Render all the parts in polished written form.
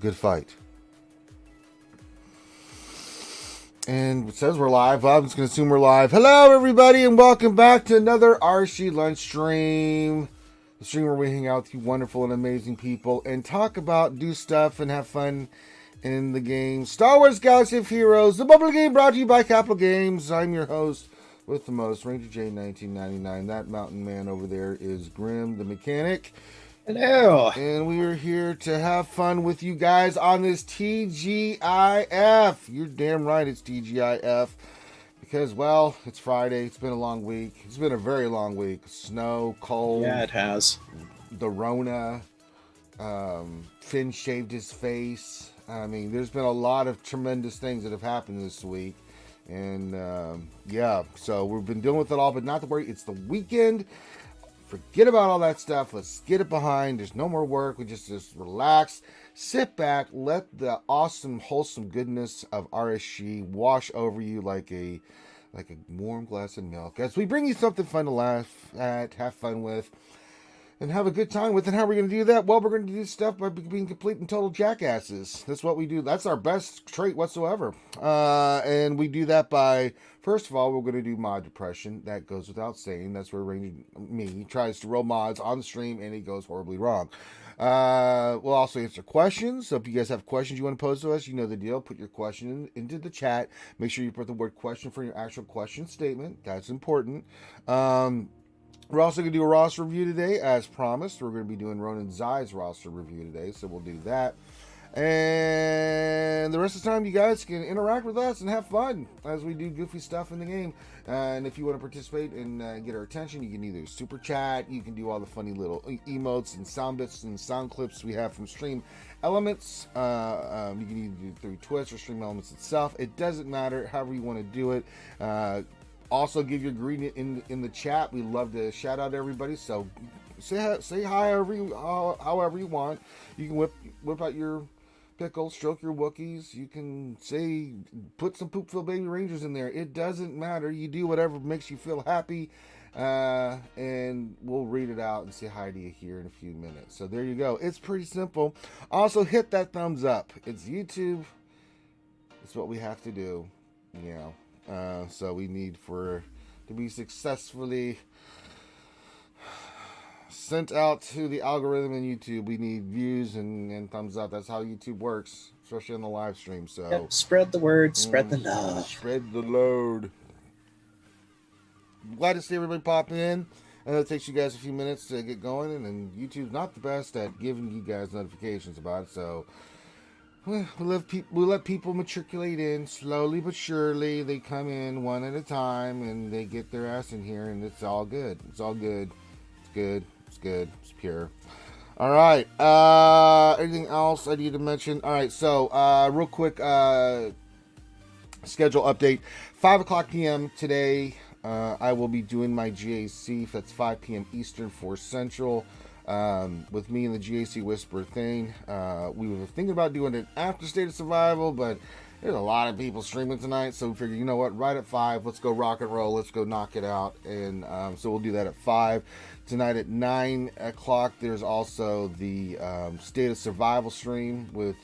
Good fight. And it says we're live. I'm just going to assume we're live. Hello, everybody, and welcome back to another RSG Lunch Stream. The stream where we hang out with you wonderful and amazing people and talk about, do stuff, and have fun in the game. Star Wars Galaxy of Heroes, the bubble game brought to you by Capital Games. I'm your host with the most, Ranger J 1999. That mountain man over there is Grim, the mechanic. Hello. And we are here to have fun with you guys on this TGIF. You're damn right it's TGIF. Because, well, it's Friday. It's been a long week. It's been a very long week. Snow, cold. Yeah, it has. The Rona. Finn shaved his face. I mean, there's been a lot of tremendous things that have happened this week. And, yeah, so we've been dealing with it all, but not to worry. It's the weekend. Forget about all that stuff. Let's get it behind. There's no more work. We just relax, sit back, let the awesome, wholesome goodness of RSG wash over you like a warm glass of milk. As we bring you something fun to laugh at, have fun with, and have a good time with. And how are we going to do that? Well, we're going to do stuff by being complete and total jackasses. That's what we do. That's our best trait whatsoever. And we do that by, first of all, we're going to do mod depression. That goes without saying. That's where me tries to roll mods on the stream, and it goes horribly wrong. We'll also answer questions. So if you guys have questions you want to pose to us, you know the deal. Put your question into the chat. Make sure you put the word question for your actual question statement. That's important. We're also going to do a roster review today, as promised. We're going to be doing Ronan Zai's roster review today, so we'll do that. And the rest of the time, you guys can interact with us and have fun as we do goofy stuff in the game. And if you want to participate and get our attention, you can either super chat, you can do all the funny little emotes and sound bits and sound clips we have from StreamElements. You can either do it through Twitch or StreamElements itself. It doesn't matter, however you want to do it. Also, give your greeting in the chat. We love to shout out everybody. So say hi however you want. You can whip out your pickle, stroke your Wookiees. You can put some Poopville Baby Rangers in there. It doesn't matter. You do whatever makes you feel happy. And we'll read it out and say hi to you here in a few minutes. So there you go. It's pretty simple. Also, hit that thumbs up. It's YouTube. It's what we have to do. You know. So we need to be successfully sent out to the algorithm in YouTube. We need views and thumbs up. That's how YouTube works, especially on the live stream. So yep, spread the word, spread the love. Spread the load. Glad to see everybody pop in. It takes you guys a few minutes to get going, and YouTube's not the best at giving you guys notifications about it, so we let people matriculate in slowly but surely. They come in one at a time, and they get their ass in here, and it's all good. It's all good. It's good. It's good. It's pure. All right. Anything else I need to mention? All right. So, real quick, schedule update. 5:00 p.m. today, I will be doing my GAC. That's 5 p.m. Eastern, 4 Central. With me and the GAC Whisper thing. We were thinking about doing it after State of Survival, but there's a lot of people streaming tonight, so we figured, you know what, right at 5, let's go rock and roll, let's go knock it out. And so we'll do that at 5. Tonight at 9 o'clock, there's also the State of Survival stream with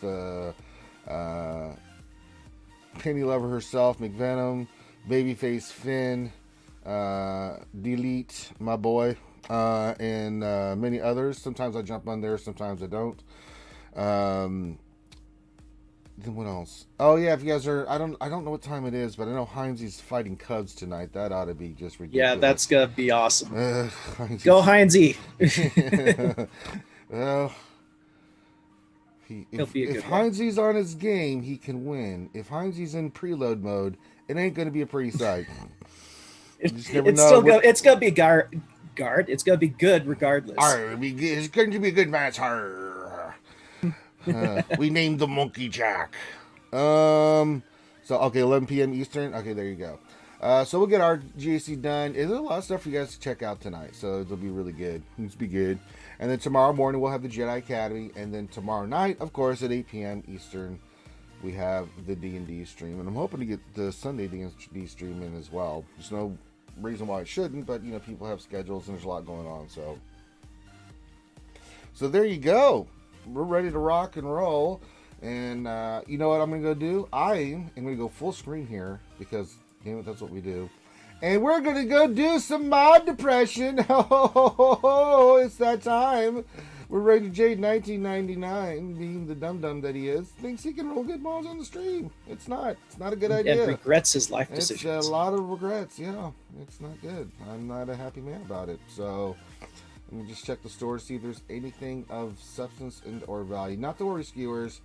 Penny Lover herself, McVenom, Babyface Finn, Delete, my boy, and many others. Sometimes I jump on there, sometimes I don't. Then what else? Oh yeah, if you guys are, I don't know what time it is, but I know Heinzie's fighting Cubs tonight. That ought to be just ridiculous. Yeah, that's gonna be awesome. Go Heinzie. Well, if Heinzie's on his game, he can win. If Heinzie's in preload mode, it ain't gonna be a pretty sight. It's gonna be guard. It's gonna be good regardless. It's going to be a good match. We named the Monkey Jack. So okay, 11 p.m. Eastern. Okay, there you go. So we'll get our GAC done. There's a lot of stuff for you guys to check out tonight, so it'll be really good. It'll be good. And then tomorrow morning we'll have the Jedi Academy, and then tomorrow night, of course, at 8 p.m. Eastern, we have the D&D stream, and I'm hoping to get the Sunday D&D stream in as well. There's no reason why it shouldn't, but you know, people have schedules and there's a lot going on, so So there you go. We're ready to rock and roll. And you know what I'm going to go do? I am going to go full screen here because, damn it, that's what we do. And we're going to go do some mod depression. Oh, it's that time. We're ready to Jade 1999, being the dum-dum that he is, thinks he can roll good mods on the stream. It's not. It's not a good idea. And regrets his life decisions. It's a lot of regrets, yeah. It's not good. I'm not a happy man about it. So let me just check the store to see if there's anything of substance and or value. Not to worry, skewers.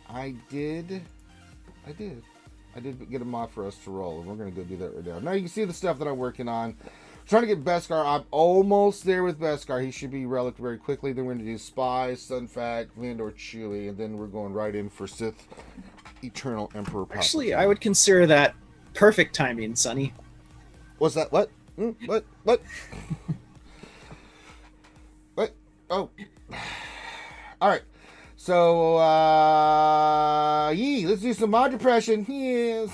I did get a mod for us to roll, and we're going to go do that right now. Now you can see the stuff that I'm working on. I'm trying to get Beskar. I'm almost there with Beskar. He should be relic very quickly. Then we're going to do Spy, Sunfac, Vandor, Chewie, and then we're going right in for Sith Eternal Emperor. Actually, I would consider that perfect timing, Sonny. What's that? What? What? What? What? Oh. All right. So, let's do some mod depression. Yes.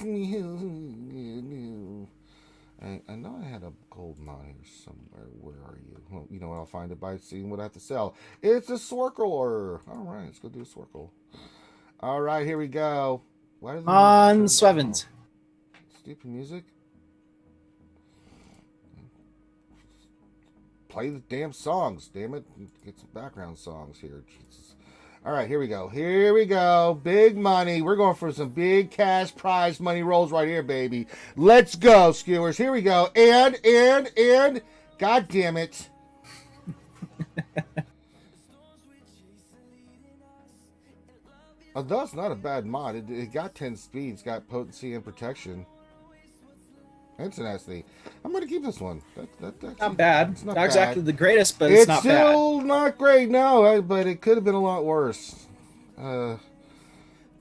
I know I had a gold mod here somewhere. Where are you? Well, you know what? I'll find it by seeing what I have to sell. It's a Swirkler. All right, let's go do a Swirkle. All right, here we go. On Swevens. Stupid music. Play the damn songs, damn it. Get some background songs here. Jesus. All right, here we go. Here we go. Big money. We're going for some big cash prize money rolls right here, baby. Let's go, skewers. Here we go. And, God damn it. Although it's not a bad mod. It got 10 speed. It's got potency and protection. And tenacity. I'm going to keep this one. Not bad. It's not exactly the greatest, but it's not bad. It's still not great, no, but it could have been a lot worse. Could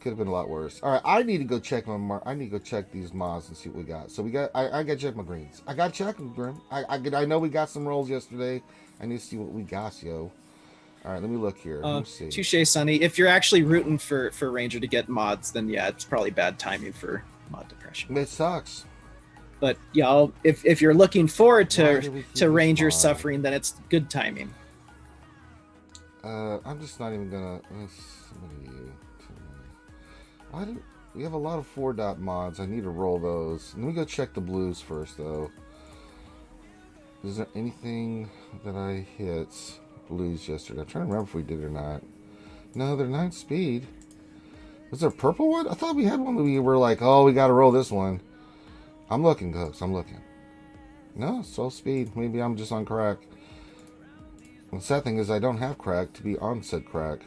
have been a lot worse. All right, I need to go check I need to go check these mods and see what we got. So I got to check my greens. I got to check them, Grim. I know we got some rolls yesterday. I need to see what we got, yo. All right, let me look here. Let me see. Touche, Sonny. If you're actually rooting for Ranger to get mods, then yeah, it's probably bad timing for mod depression. It sucks. But yeah, if you're looking forward to Ranger suffering, then it's good timing. I'm just not even gonna. We have a lot of 4-dot mods. I need to roll those. Let me go check the blues first, though. Is there anything that I hit blues yesterday? I'm trying to remember if we did or not. No, they're 9 speed. Was there a purple one? I thought we had one that we were like, oh, we got to roll this one. I'm looking, Cooks. I'm looking. No, it's 12 speed. Maybe I'm just on crack. The sad thing is I don't have crack to be on said crack.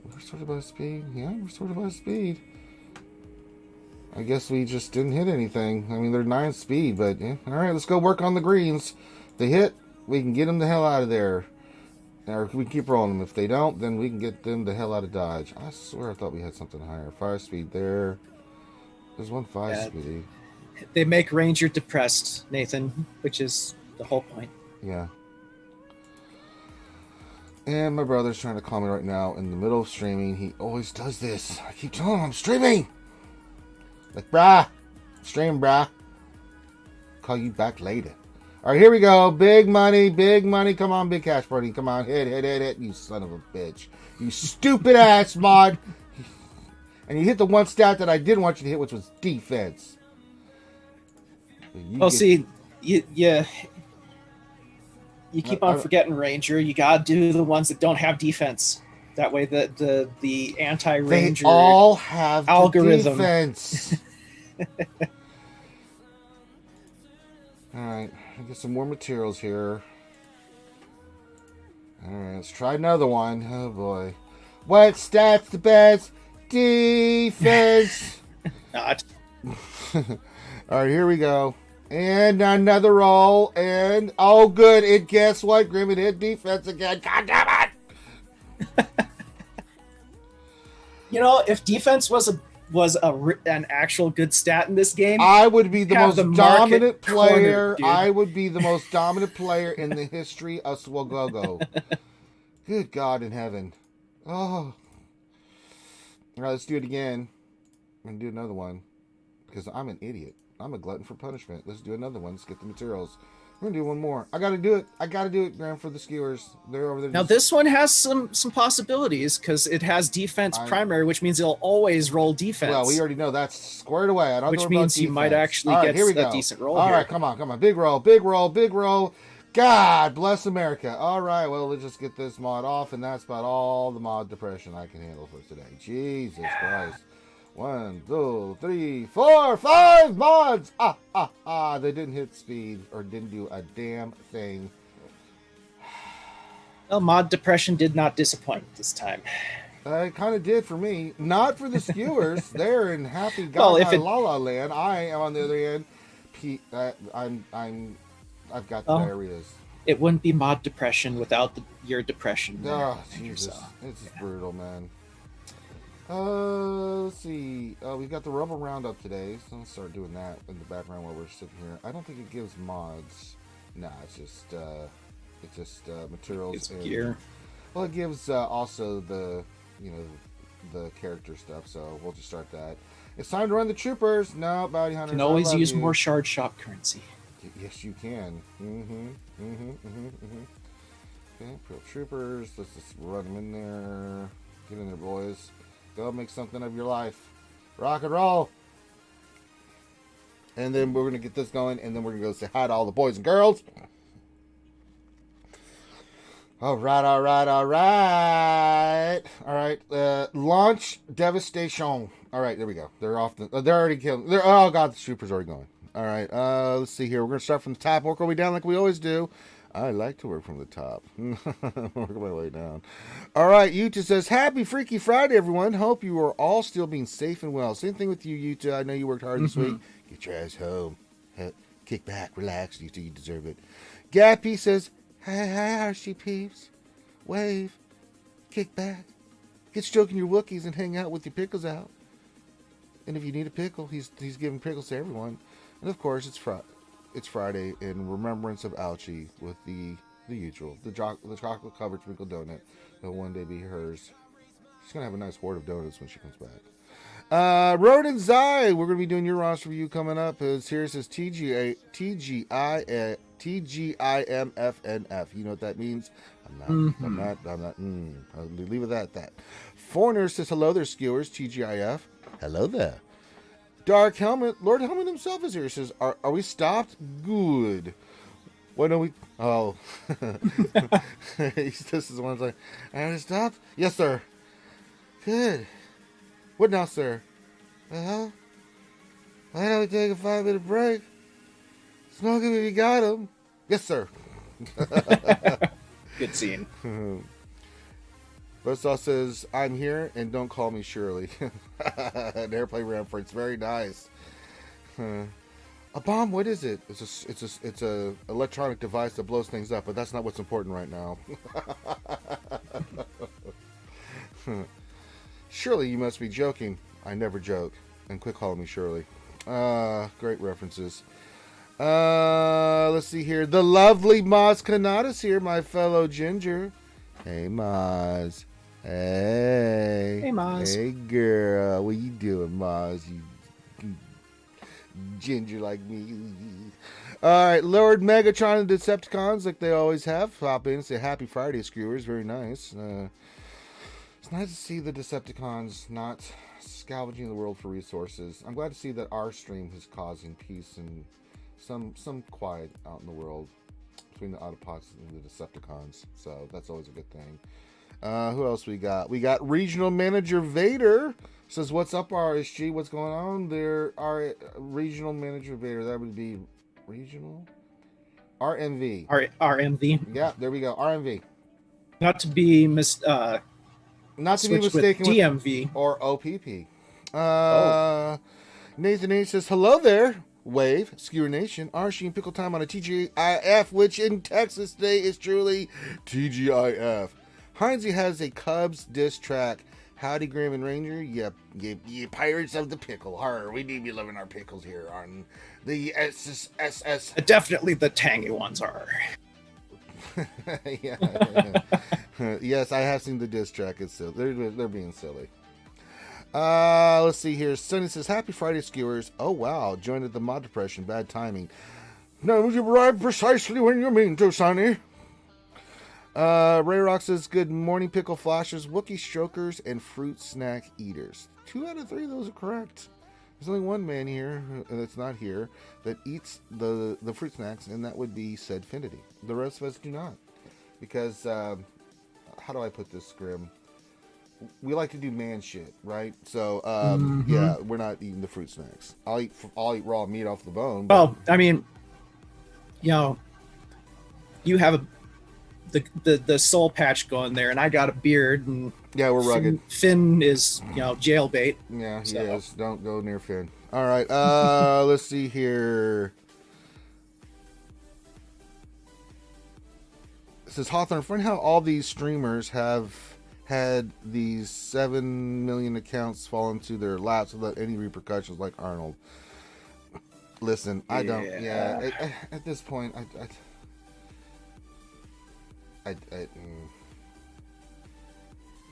We're sorted by speed. Yeah, we're sorted by speed. I guess we just didn't hit anything. I mean, they're 9 speed, but yeah. All right, let's go work on the greens. If they hit, we can get them the hell out of there. Or we can keep rolling them. If they don't, then we can get them the hell out of Dodge. I swear I thought we had something higher. 5 speed there. There's 1 5 speed. They make Ranger depressed, Nathan, which is the whole point. Yeah. And my brother's trying to call me right now in the middle of streaming. He always does this. I keep telling him I'm streaming. Like, brah. Stream, brah. Call you back later. All right, here we go. Big money, big money. Come on, big cash party. Come on, hit. You son of a bitch. You stupid ass mod. And you hit the one stat that I didn't want you to hit, which was defense. You keep on forgetting Ranger. You gotta do the ones that don't have defense. That way, the anti-Ranger they all have algorithm. Defense. All right, I get some more materials here. All right, let's try another one. Oh boy, what stats the best? Defense. Not. All right, here we go. And another roll. And oh, good. And guess what? Grim, it hit defense again. God damn it! You know, if defense was an actual good stat in this game, I would be the most dominant player. Cornered, I would be the most dominant player in the history of SWGOH. Good God in heaven. Oh. All right, let's do it again. I'm going to do another one because I'm an idiot. I'm a glutton for punishment. Let's do another one. Let's get the materials. I'm gonna do one more. I gotta do it, Graham, for the skewers. They're over there. Now this one has some possibilities because it has defense primary, which means it'll always roll defense. Well, we already know that's squared away. I don't which know means you might actually get a decent roll. All right, come on. Big roll. God bless America. All right, well, let's just get this mod off, and that's about all the mod depression I can handle for today. Jesus Christ. 1, 2, 3, 4, 5 mods. They didn't hit speed or didn't do a damn thing. Well, mod depression did not disappoint this time. It kind of did for me. Not for the skewers. They're in happy Gaga La La Land. I am on the other hand. I've got diarrheas. It wouldn't be mod depression without your depression. Oh, Jesus. It's just brutal, man. Let's see. We got the Rebel Roundup today, so let's start doing that in the background while we're sitting here. I don't think it gives mods. Nah, it's just materials. It's gear. Well, it gives also the character stuff. So we'll just start that. It's time to run the troopers. No, bounty hunters. You can always use more shard shop currency. Yes, you can. Okay, Pro Troopers. Let's just run them in there. Get in there, boys. Go make something of your life. Rock and roll. And then we're going to get this going, and then we're going to go say hi to all the boys and girls. All right. Launch devastation. All right, there we go. They're off. They're already killing. Oh, God, the troopers are already going. All right, let's see here. We're going to start from the top, work our way down like we always do. I like to work from the top. Work my way down. All right, Yuta says, Happy Freaky Friday, everyone. Hope you are all still being safe and well. Same thing with you, Yuta. I know you worked hard this week. Get your ass home. Kick back, relax, Yuta. You deserve it. Gappy says, Hi, RSG peeps. Wave. Kick back. Get stroking your Wookiees and hang out with your pickles out. And if you need a pickle, he's giving pickles to everyone. And of course, it's Friday in remembrance of Ouchie with the usual, the chocolate covered sprinkle donut that will one day be hers. She's gonna have a nice hoard of donuts when she comes back. Rodin Zai, we're gonna be doing your roster review coming up. Here it says TGIMFNF. You know what that means? I'm not. I'll leave it at that. Foreigner says hello there, skewers. TGIF. Hello there. Dark Helmet, Lord Helmet himself is here. He says, are we stopped? Good. Why don't we? Oh. This is one like, are we stopped? Yes, sir. Good. What now, sir? Why don't we take a 5-minute break? Smoke him if you got him. Yes, sir. Good scene. Buzzsaw says, I'm here and don't call me Shirley. An airplane reference. Very nice. A bomb, what is it? It's a electronic device that blows things up, but that's not what's important right now. Shirley, you must be joking. I never joke. And quit calling me Shirley. Great references. Let's see here. The lovely Maz Kanata's here, my fellow ginger. Hey, Maz. Hey. Hey, Maz. Hey, girl. What you doing, Maz? You ginger like me. All right, Lord Megatron and Decepticons, like they always have. Pop in and say Happy Friday, skewers. Very nice. It's nice to see the Decepticons not scavenging the world for resources. I'm glad to see that our stream is causing peace and some quiet out in the world between the Autobots and the Decepticons. So that's always a good thing. Who else we got? We got Regional Manager Vader. Says, what's up, RSG? What's going on? There are Regional Manager Vader. That would be Regional? RMV. RMV. Yeah, there we go. RMV. Not to be not to be mistaken with DMV. Or OPP. Nathan H says, hello there. Wave, Skewer Nation, RSG and Pickle Time on a TGIF, which in Texas today is truly TGIF. Heinzie has a Cubs diss track. Howdy, Graham and Ranger. Yep, you pirates of the pickle. Har, we need to be loving our pickles here on the SSS. Definitely the tangy ones are. Yeah. Yes, I have seen the diss track. It's silly. They're being silly. Let's see here. Sonny says, Happy Friday, skewers. Oh, wow. Joined at the mod depression. Bad timing. No, you arrive precisely when you mean to, Sonny. Ray Rock says, good morning, pickle flashers, Wookiee strokers, and fruit snack eaters. 2 out of 3 of those are correct. There's only one man here that's not here that eats the fruit snacks, and that would be said Finity. The rest of us do not. Because, how do I put this, Grim? We like to do man shit, right? So, yeah, we're not eating the fruit snacks. I'll eat raw meat off the bone. Well, I mean, you know, you have the soul patch going there, and I got a beard, and yeah, we're rugged. Finn is, jail bait. Yeah, he is. Don't go near Finn. All right, let's see here. It says Hawthorne, funny how all these streamers have had these 7 million accounts fall into their laps without any repercussions, like Arnold. Listen, I don't. Yeah, at this point,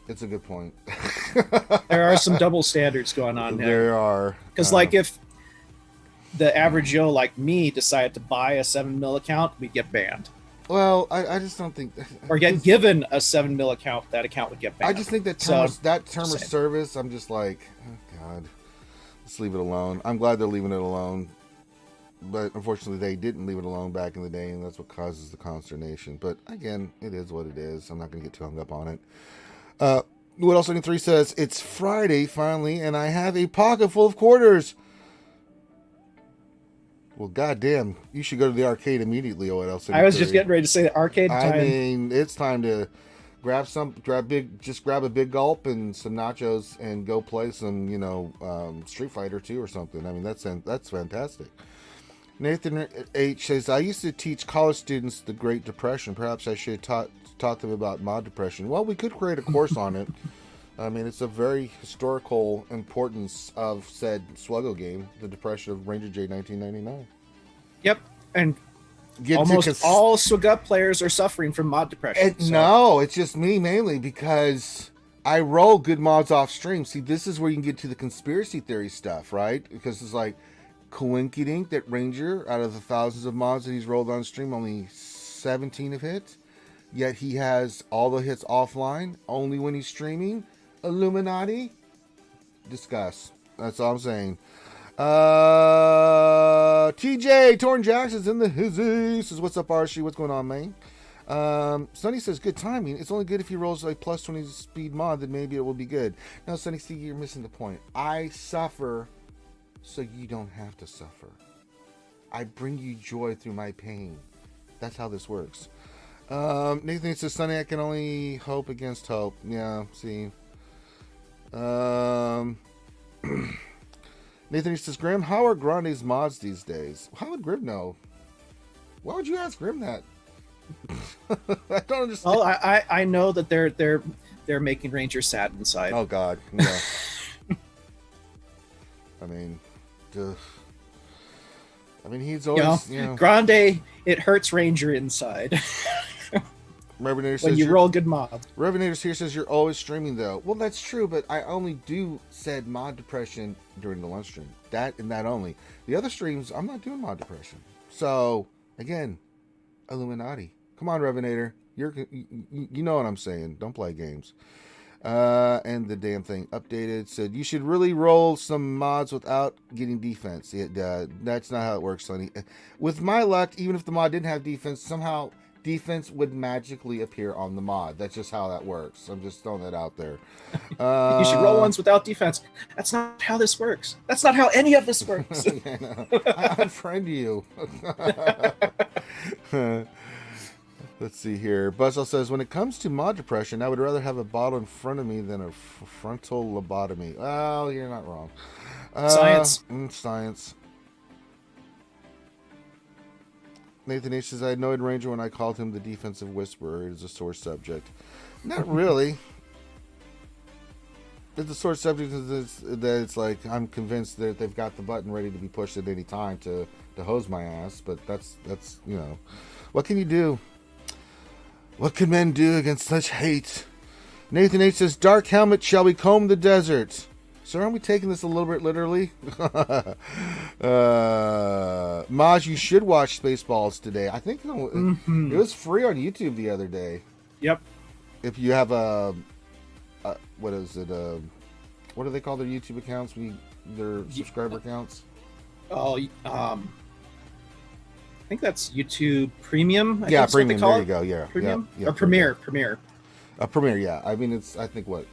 it's a good point. There are some double standards going on there. There are. Because, if the average Joe like me decided to buy a 7 mil account, we'd get banned. Well, I just don't think... Or get given a 7 mil account, that account would get banned. I just think that term of service, I'm just like, oh, God, let's leave it alone. I'm glad they're leaving it alone. But unfortunately, they didn't leave it alone back in the day, and that's what causes the consternation. But again, it is what it is. I'm not going to get too hung up on it. What else? 3 says, it's Friday, finally, and I have a pocket full of quarters. Well, goddamn, you should go to the arcade immediately, OL. I was just getting ready to say the arcade time. I mean, it's time to grab a big gulp and some nachos and go play some, Street Fighter 2 or something. I mean, that's fantastic. Nathan H says, I used to teach college students the Great Depression. Perhaps I should taught them about mod depression. Well, we could create a course on it. I mean, it's a very historical importance of said SWGOH game, the Depression of Ranger J 1999. Yep, and almost all SWGOH players are suffering from mod depression. No, it's just me mainly because I roll good mods off stream. See, this is where you can get to the conspiracy theory stuff, right? Because it's like, coinkydink that Ranger, out of the thousands of mods that he's rolled on stream, only 17 have hit. Yet he has all the hits offline, only when he's streaming. Illuminati? Discuss. That's all I'm saying. TJ, Torn Jackson's in the hizzy. Says, what's up, RSG? What's going on, man? Sonny says, good timing. It's only good if he rolls a plus 20 speed mod, then maybe it will be good. No, Sonny, see, you're missing the point. I suffer so you don't have to suffer. I bring you joy through my pain. That's how this works. Nathan says, Sonny, I can only hope against hope. Yeah, see. Nathan says, Grim, how are Grande's mods these days? How would Grim know? Why would you ask Grim that? I don't understand. Well, I know that they're making Ranger sad inside. Oh God, yeah. I mean, he's always, Grande, it hurts Ranger inside. Revenator says, when you roll good mods. Revenator here says, you're always streaming, though. Well, that's true, but I only do said mod depression during the lunch stream. That and that only. The other streams, I'm not doing mod depression. So, again, Illuminati. Come on, Revenator. You know what I'm saying. Don't play games. And the damn thing updated said, you should really roll some mods without getting defense. That's not how it works, Sonny. With my luck, even if the mod didn't have defense, somehow defense would magically appear on the mod. That's just how that works. I'm just throwing that out there. You should roll ones without defense. That's not how this works. That's not how any of this works. Yeah, no. I unfriend you. Let's see here. Buzzsaw says, when it comes to mod depression, I would rather have a bottle in front of me than a frontal lobotomy. Well, you're not wrong. Science. Science. Nathan H says, I annoyed Ranger when I called him the defensive whisperer. It is a sore subject. Not really. It's a sore subject that it's like, I'm convinced that they've got the button ready to be pushed at any time to hose my ass. But that's what can you do? What can men do against such hate? Nathan H says, Dark Helmet, shall we comb the desert? So aren't we taking this a little bit literally? Maj, you should watch Spaceballs today. I think it was free on YouTube the other day. Yep. If you have a what is it? What do they call their YouTube accounts? Their subscriber accounts? Oh, I think that's YouTube Premium. Yeah, Premium. There you go. Yeah, Premium or Premiere. Premiere. Yeah. I mean, it's I think what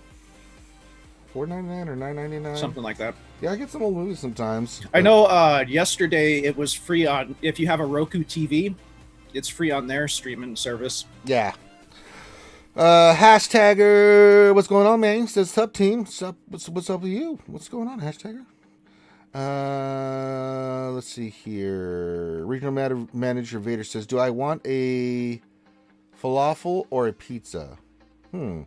$4.99 or $9.99, something like that. Yeah, I get some old movies sometimes. I know. Yesterday it was free on. If you have a Roku TV, it's free on their streaming service. Yeah. Hashtagger, what's going on, man? Says Sub Team. What's up with you? What's going on, Hashtagger? Let's see here. Regional Manager Vader says, do I want a falafel or a pizza? How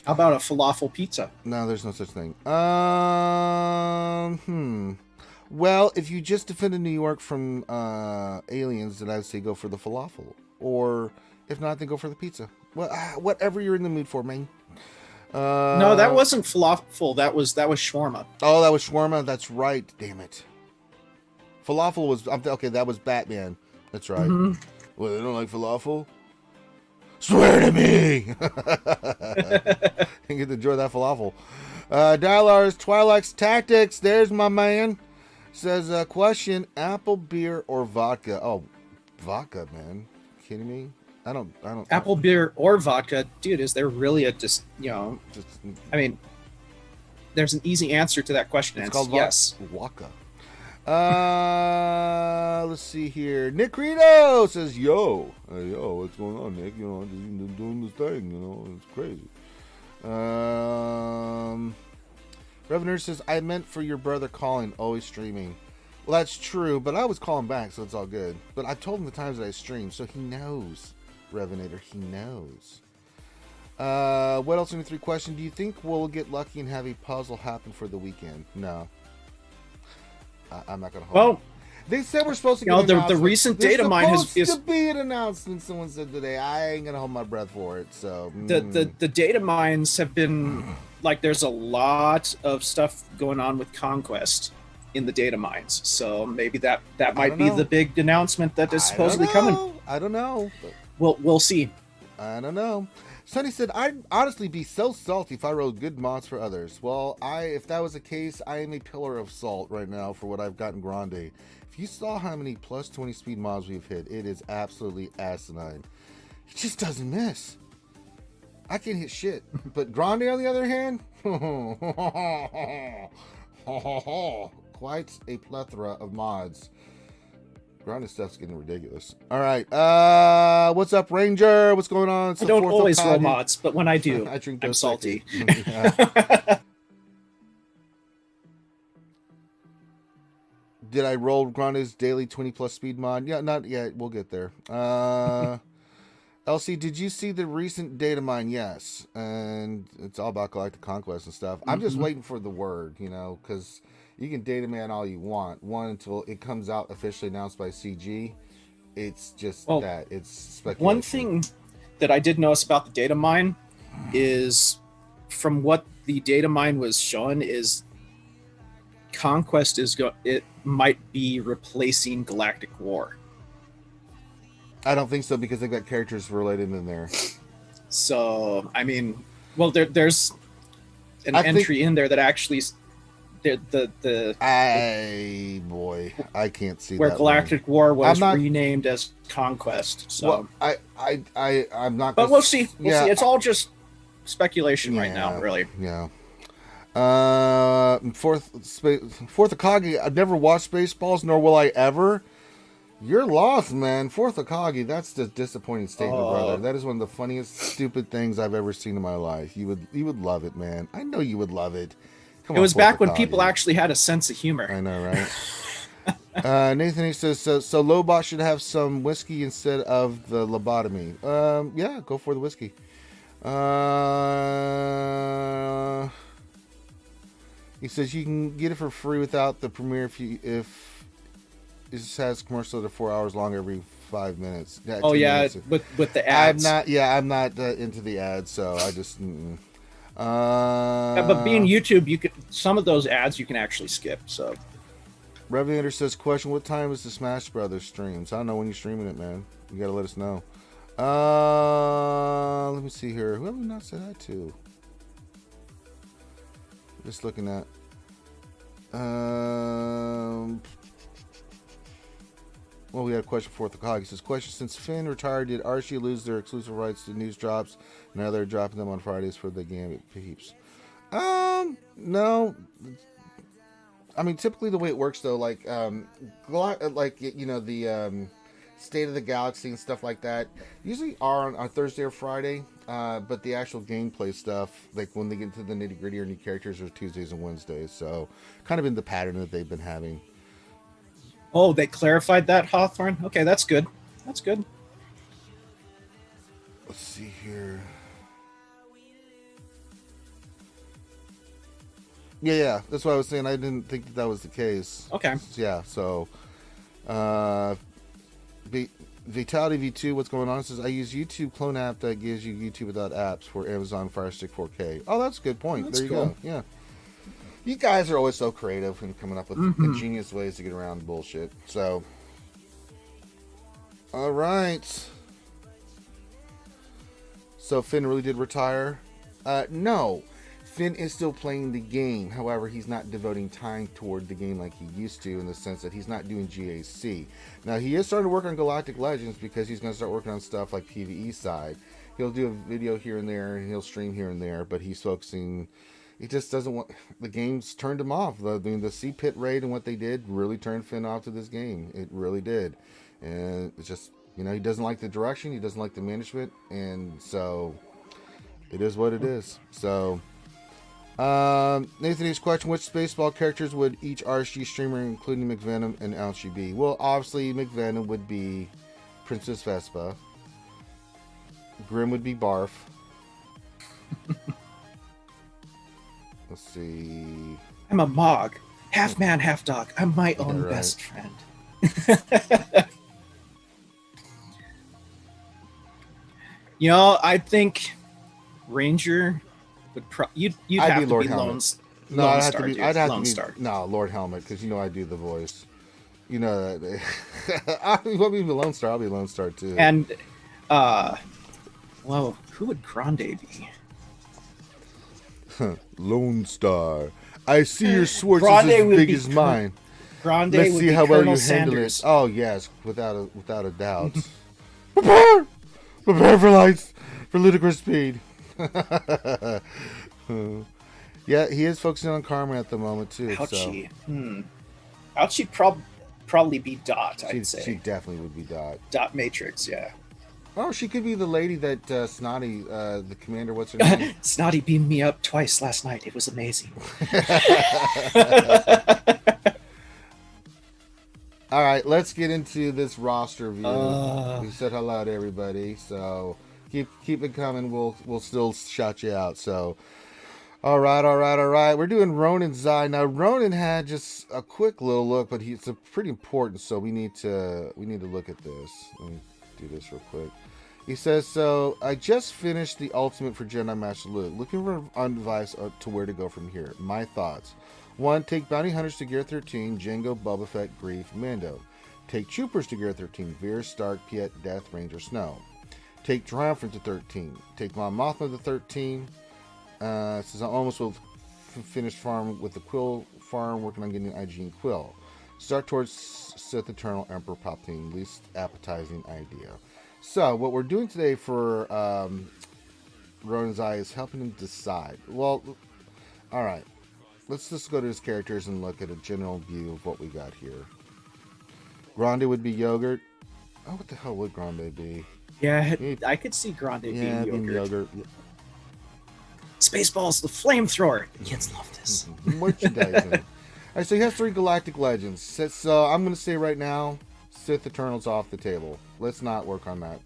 about a falafel pizza? No, there's no such thing. Well, if you just defended New York from aliens, then I'd say go for the falafel. Or if not, then go for the pizza. Well, whatever you're in the mood for, man. No, that wasn't falafel. That was shawarma. Oh, that was shawarma. That's right. Damn it. Falafel was okay. That was Batman. That's right. Well, they don't like falafel. Swear to me. You get to enjoy that falafel. Dialars Twilight's Tactics. There's my man. Says question: apple, beer, or vodka? Oh, vodka, man. Kidding me? I don't. Apple, beer, or vodka, dude. Is there really a I mean, there's an easy answer to that question. It's called yes. Vodka. Let's see here. Nick Rito says, "Yo, what's going on, Nick? You know, just doing this thing. You know, it's crazy." Revenue says, "I meant for your brother calling, always streaming." Well, that's true, but I was calling back, so it's all good. But I told him the times that I stream, so he knows. Revenator, he knows. What else in the 3 question? Do you think we'll get lucky and have a puzzle happen for the weekend? No. I'm not gonna hold. Well, they said we're supposed to get the recent data mine is supposed to be an announcement. Someone said today. I ain't gonna hold my breath for it. So the data mines have been like there's a lot of stuff going on with Conquest in the data mines. So maybe that might be the big announcement that is supposedly coming. I don't know. We'll see. I don't know. Sonny said, I'd honestly be so salty if I wrote good mods for others. Well, if that was the case, I am a pillar of salt right now for what I've gotten Grande. If you saw how many plus 20 speed mods we've hit, it is absolutely asinine. He just doesn't miss. I can't hit shit. But Grande, on the other hand, quite a plethora of mods. Grande stuff's getting ridiculous. All right. What's up, Ranger? What's going on? I don't always roll mods, but when I do, I'm salty. Did I roll Grande's daily 20 plus speed mod? Yeah, not yet. We'll get there. LC, did you see the recent data mine? Yes. And it's all about Galactic Conquest and stuff. I'm just waiting for the word, because you can data man all you want. Until it comes out officially announced by CG. It's just that. It's speculation. One thing that I did notice about the data mine is from what the data mine was showing is Conquest it might be replacing Galactic War. I don't think so because they've got characters related in there. So, I mean, well, there's an entry in there that actually... I can't see where that Galactic War was renamed as Conquest. So well, I'm not. But we'll see. We'll see. It's all just speculation right now, really. Yeah. Fourth Akagi. I've never watched Spaceballs, nor will I ever. You're lost, man. Fourth Akagi. That's the disappointing statement, brother. That is one of the funniest, stupid things I've ever seen in my life. You would love it, man. I know you would love it. It was back when people actually had a sense of humor. I know, right? Nathan, he says, so Lobot should have some whiskey instead of the lobotomy. Yeah, go for the whiskey. He says you can get it for free without the premiere if it just has commercials that are 4 hours long every 5 minutes. Minutes. with the ads. I'm not into the ads, so I just... But being YouTube, you could some of those ads you can actually skip. So Revelator says, question, what time is the Smash Brothers streams? I don't know when you're streaming it, man. You gotta let us know. Let me see here. Who have we not said that to? Just looking at. Well, we had a question for the cog. He says, question, since Finn retired, did RSG lose their exclusive rights to news drops? Now they're dropping them on Fridays for the Gambit peeps. No. I mean, typically the way it works, though, like you know, the State of the Galaxy and stuff like that, usually are on Thursday or Friday. But the actual gameplay stuff, like when they get into the nitty gritty or new characters, are Tuesdays and Wednesdays. So, kind of in the pattern that they've been having. oh, they clarified that, Hawthorne? Okay, that's good. That's good. Let's see here. Yeah, that's what I was saying. I didn't think that was the case. Okay. Yeah, so Vitality V2, what's going on? It says, I use YouTube clone app that gives you YouTube without apps for Amazon Fire Stick 4K. Oh, that's a good point. That's there you cool. go. Yeah. You guys are always so creative and coming up with ingenious ways to get around bullshit. So, all right. So Finn really did retire? No. Finn is still playing the game. However, he's not devoting time toward the game like he used to, in the sense that he's not doing GAC. Now, he is starting to work on Galactic Legends because he's going to start working on stuff like PvE side. He'll do a video here and there, and he'll stream here and there, but he's focusing... He just doesn't want... The game's turned him off. The Sea Pit raid and what they did really turned Finn off to this game. It really did. And it's just... You know, he doesn't like the direction. He doesn't like the management. And so... It is what it is. So... Nathan H's question, which Spaceball characters would each RSG streamer, including McVenom and Ouchie, be? Well, obviously, McVenom would be Princess Vespa. Grim would be Barf. Let's see. I'm a Mog. Half man, half dog. I'm my own right. best friend. You know, I think Ranger would you'd I'd have be to Lord be Helmet. Lone No, I'd Star. have to Lone be Star. no Lord Helmet, because you know I do the voice. You know that. You want me to be Lone Star? I'll be Lone Star too. And well, who would Grande be? Lone Star. I see your swords Grande is as would big be as mine. Grande Let's would see be how well Colonel you handle Sanders. it. Oh yes, without a doubt. Prepare for lights, for ludicrous speed. Yeah, he is focusing on Karma at the moment too. Ouchie. So. Ouchie probably be Dot, I'd say. She definitely would be Dot. Dot Matrix, yeah. Oh, she could be the lady that Snotty, the commander, what's her name? Snotty beamed me up twice last night. It was amazing. All right, let's get into this roster view. We said hello to everybody, so keep it coming. We'll still shout you out. So, all right. We're doing Ronin Zai. Now, Ronin had just a quick little look, but it's pretty important, so we need to look at this. Let me do this real quick. He says, so I just finished the ultimate for Jedi Master Luke. Looking for advice to where to go from here. My thoughts. 1. Take Bounty Hunters to Gear 13. Jango, Boba Fett, Grief, Mando. Take Troopers to Gear 13. Veer, Stark, Piet, Death, Ranger, Snow. Take Triumphant to 13. Take Mon Mothma to 13. Says I almost will finish farm with the Quill farm, working on getting IG and Quill. Start towards Sith Eternal Emperor Palpatine. Least appetizing idea. So, what we're doing today for Ronin's Eye is helping him decide. Well, alright. Let's just go to his characters and look at a general view of what we got here. Grande would be Yogurt. Oh, what the hell would Grande be? Yeah, I could see Grande being Yogurt. Yeah. Spaceballs, the flamethrower. Kids love this. Merchandising. Alright, so he has 3 Galactic Legends. So, I'm going to say right now, Sith Eternal's off the table. Let's not work on that.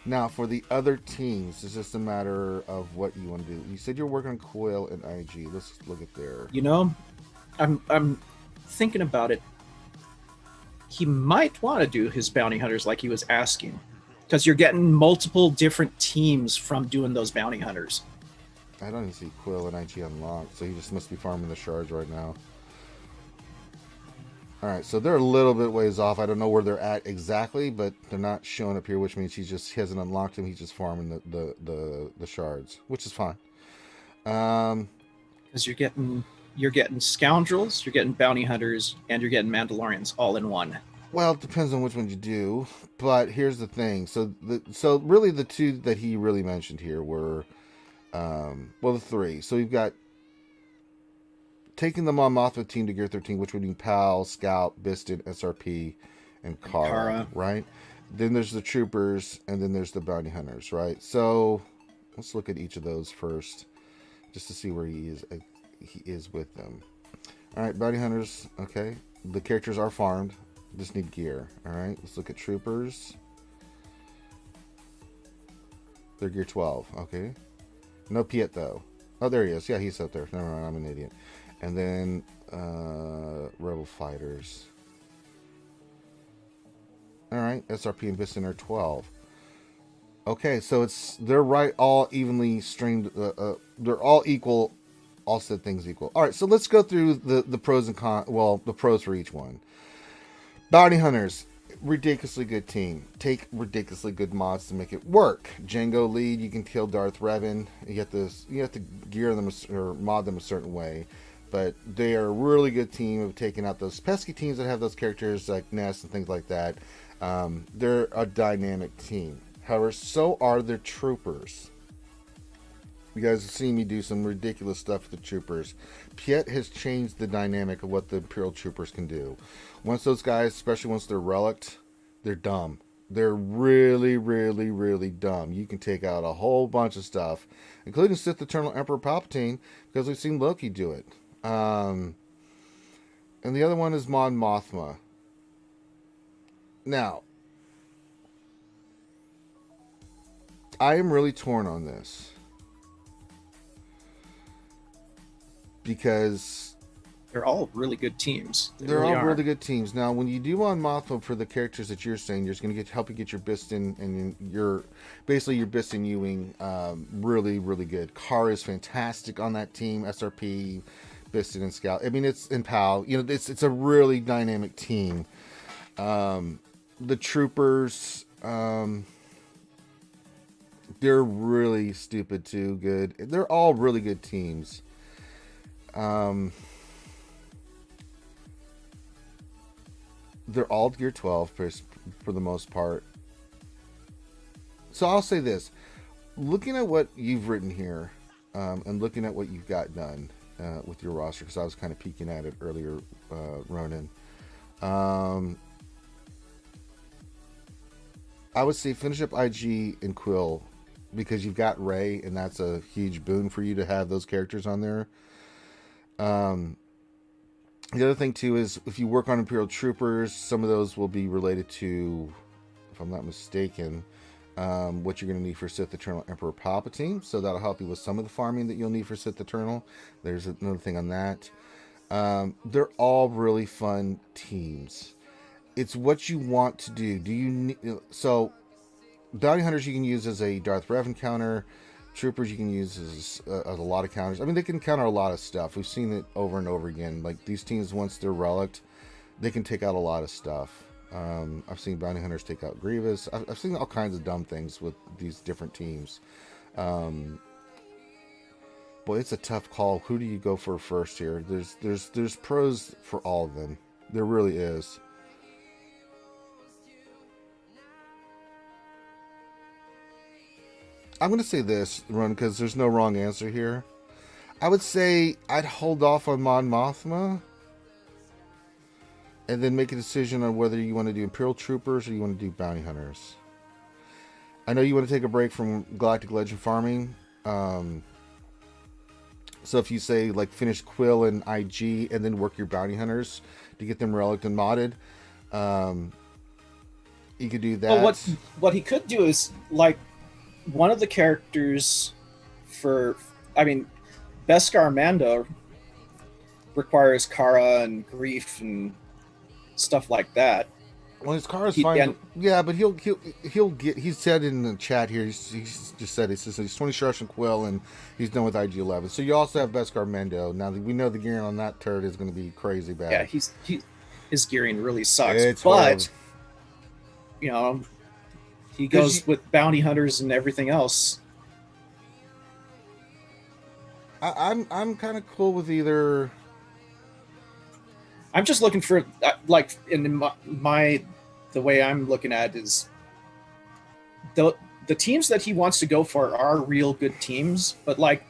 Now, for the other teams, it's just a matter of what you want to do. You said you're working on Quill and IG. Let's look at there. You know, I'm thinking about it. He might want to do his bounty hunters like he was asking, because you're getting multiple different teams from doing those bounty hunters. I don't even see Quill and IG unlocked, so he just must be farming the shards right now. Alright, so they're a little bit ways off. I don't know where they're at exactly, but they're not showing up here, which means he hasn't unlocked him. He's just farming the shards, which is fine. Because you're getting scoundrels, you're getting bounty hunters, and you're getting Mandalorians all in one. Well, it depends on which one you do, but here's the thing. So really the two that he really mentioned here were, the three. So you've got taking the Mon Mothma team to Gear 13, which would be Pal, Scout, Biston, SRP, and Kara, right? Then there's the troopers, and then there's the bounty hunters, right? So let's look at each of those first, just to see where he is with them. All right, bounty hunters. Okay, the characters are farmed. Just need gear. All right, let's look at troopers. They're gear 12. Okay, no Piet though. Oh, there he is. Yeah, he's up there. Never mind, I'm an idiot. And then rebel fighters. All right, SRP and Biston are 12. Okay, so they're right, all evenly streamed. They're all equal. All said things equal. All right, so let's go through the pros and cons. Well, the pros for each one. Bounty hunters, ridiculously good team. Take ridiculously good mods to make it work. Django lead, you can kill Darth Revan. You have to gear them or mod them a certain way, but they are a really good team of taking out those pesky teams that have those characters like Ness and things like that. They're a dynamic team. However, so are their troopers. You guys have seen me do some ridiculous stuff with the troopers. Piet has changed the dynamic of what the Imperial troopers can do. Once those guys, especially once they're relict, they're dumb. They're really, really, really dumb. You can take out a whole bunch of stuff, including Sith Eternal Emperor Palpatine, because we've seen Loki do it. And the other one is Mon Mothma. Now, I am really torn on this. Because they're all really good teams. They're all really good teams. Now, when you do on Mothma for the characters that you're saying, you're going to help you get your Biston and your Biston Ewing really, really good. Kara is fantastic on that team. SRP, Biston, and Scout. I mean, it's in PAL. You know, it's a really dynamic team. The troopers, they're really stupid too. Good. They're all really good teams. They're all gear 12 for the most part. So I'll say this, looking at what you've written here, and looking at what you've got done with your roster, because I was kind of peeking at it earlier, Ronan. I would say finish up IG and Quill, because you've got Rey, and that's a huge boon for you to have those characters on there. The other thing too is if you work on Imperial troopers, some of those will be related to, if I'm not mistaken, what you're going to need for Sith Eternal Emperor Palpatine. So that'll help you with some of the farming that you'll need for Sith Eternal. There's another thing on that. They're all really fun teams. It's what you want to do. So bounty hunters you can use as a Darth Revan counter. Troopers you can use as a lot of counters. I mean, they can counter a lot of stuff. We've seen it over and over again. Like these teams, once they're relict, they can take out a lot of stuff. I've seen bounty hunters take out Grievous. I've seen all kinds of dumb things with these different teams. Boy, it's a tough call. Who do you go for first here? There's pros for all of them. There really is. I'm going to say this, Ron, because there's no wrong answer here. I would say I'd hold off on Mon Mothma and then make a decision on whether you want to do Imperial Troopers or you want to do Bounty Hunters. I know you want to take a break from Galactic Legend farming. So if you say, like, finish Quill and IG and then work your Bounty Hunters to get them relict and modded, you could do that. Well, what he could do is, like, one of the characters for, I mean, Beskar Mando requires Kara and Grief and stuff like that. Well, his car is fine. Yeah, but he'll get. He said in the chat here. He's just said he says he's 20 sharps from Quill and he's done with IG-11. So you also have Beskar Mendo. Now we know the gearing on that turret is going to be crazy bad. Yeah, his gearing really sucks. It's but horrible. You know, he goes with bounty hunters and everything else. I'm kind of cool with either. I'm just looking for like in the way I'm looking at it is the teams that he wants to go for are real good teams, but like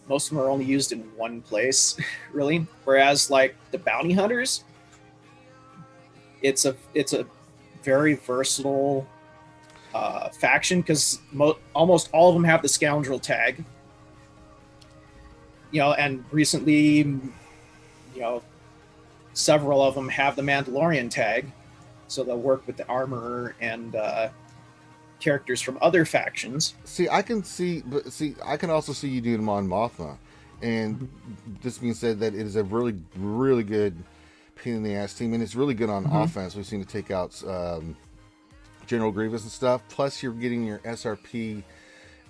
most of them are only used in one place, really. Whereas like the bounty hunters, it's a very versatile faction because almost all of them have the scoundrel tag. You know, and recently, you know, several of them have the Mandalorian tag, so they'll work with the armorer and characters from other factions. I can also see you doing Mon Mothma, and this being said, that it is a really, really good pain in the ass team, and it's really good on offense. We've seen it take out General Grievous and stuff. Plus, you're getting your SRP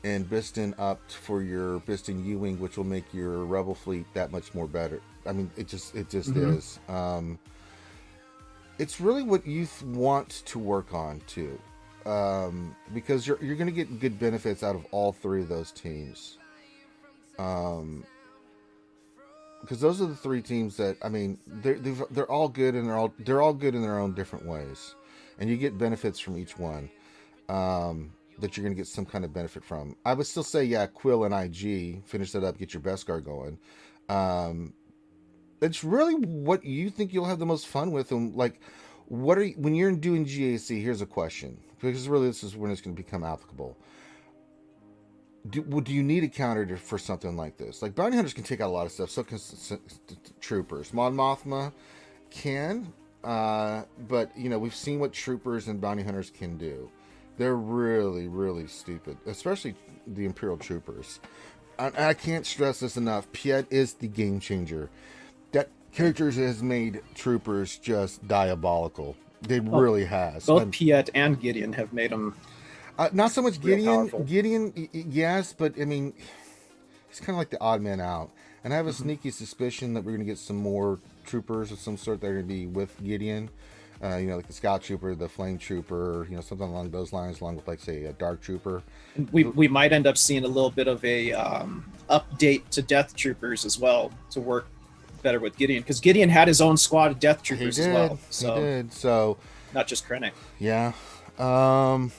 and Biston up for your Biston U-Wing, which will make your Rebel fleet that much more better. I mean, it just is. It's really what you want to work on too, because you're going to get good benefits out of all three of those teams. Because those are the three teams that, I mean, they're all good and they're all good in their own different ways, and you get benefits from each one. That you're going to get some kind of benefit from. I would still say, yeah, Quill and IG, finish that up, get your Beskar going. It's really what you think you'll have the most fun with. And like, when you're doing GAC, here's a question, because really this is when it's going to become applicable. Do you need a counter for something like this? Like, bounty hunters can take out a lot of stuff, so can troopers. Mon Mothma can, but you know, we've seen what troopers and bounty hunters can do. They're really, really stupid, especially the Imperial troopers. I can't stress this enough. Piet is the game changer. That character has made troopers just diabolical. They really has. Both Piet and Gideon have made them. Not so much Gideon. Powerful. Gideon, yes, but I mean, he's kind of like the odd man out. And I have a sneaky suspicion that we're going to get some more troopers of some sort that are going to be with Gideon. You know, like the Scout Trooper, the Flame Trooper, you know, something along those lines, along with, like, say, a Dark Trooper. We might end up seeing a little bit of a update to Death Troopers as well to work better with Gideon, because Gideon had his own squad of Death Troopers as well. So, he did. So not just Krennic. Yeah. Now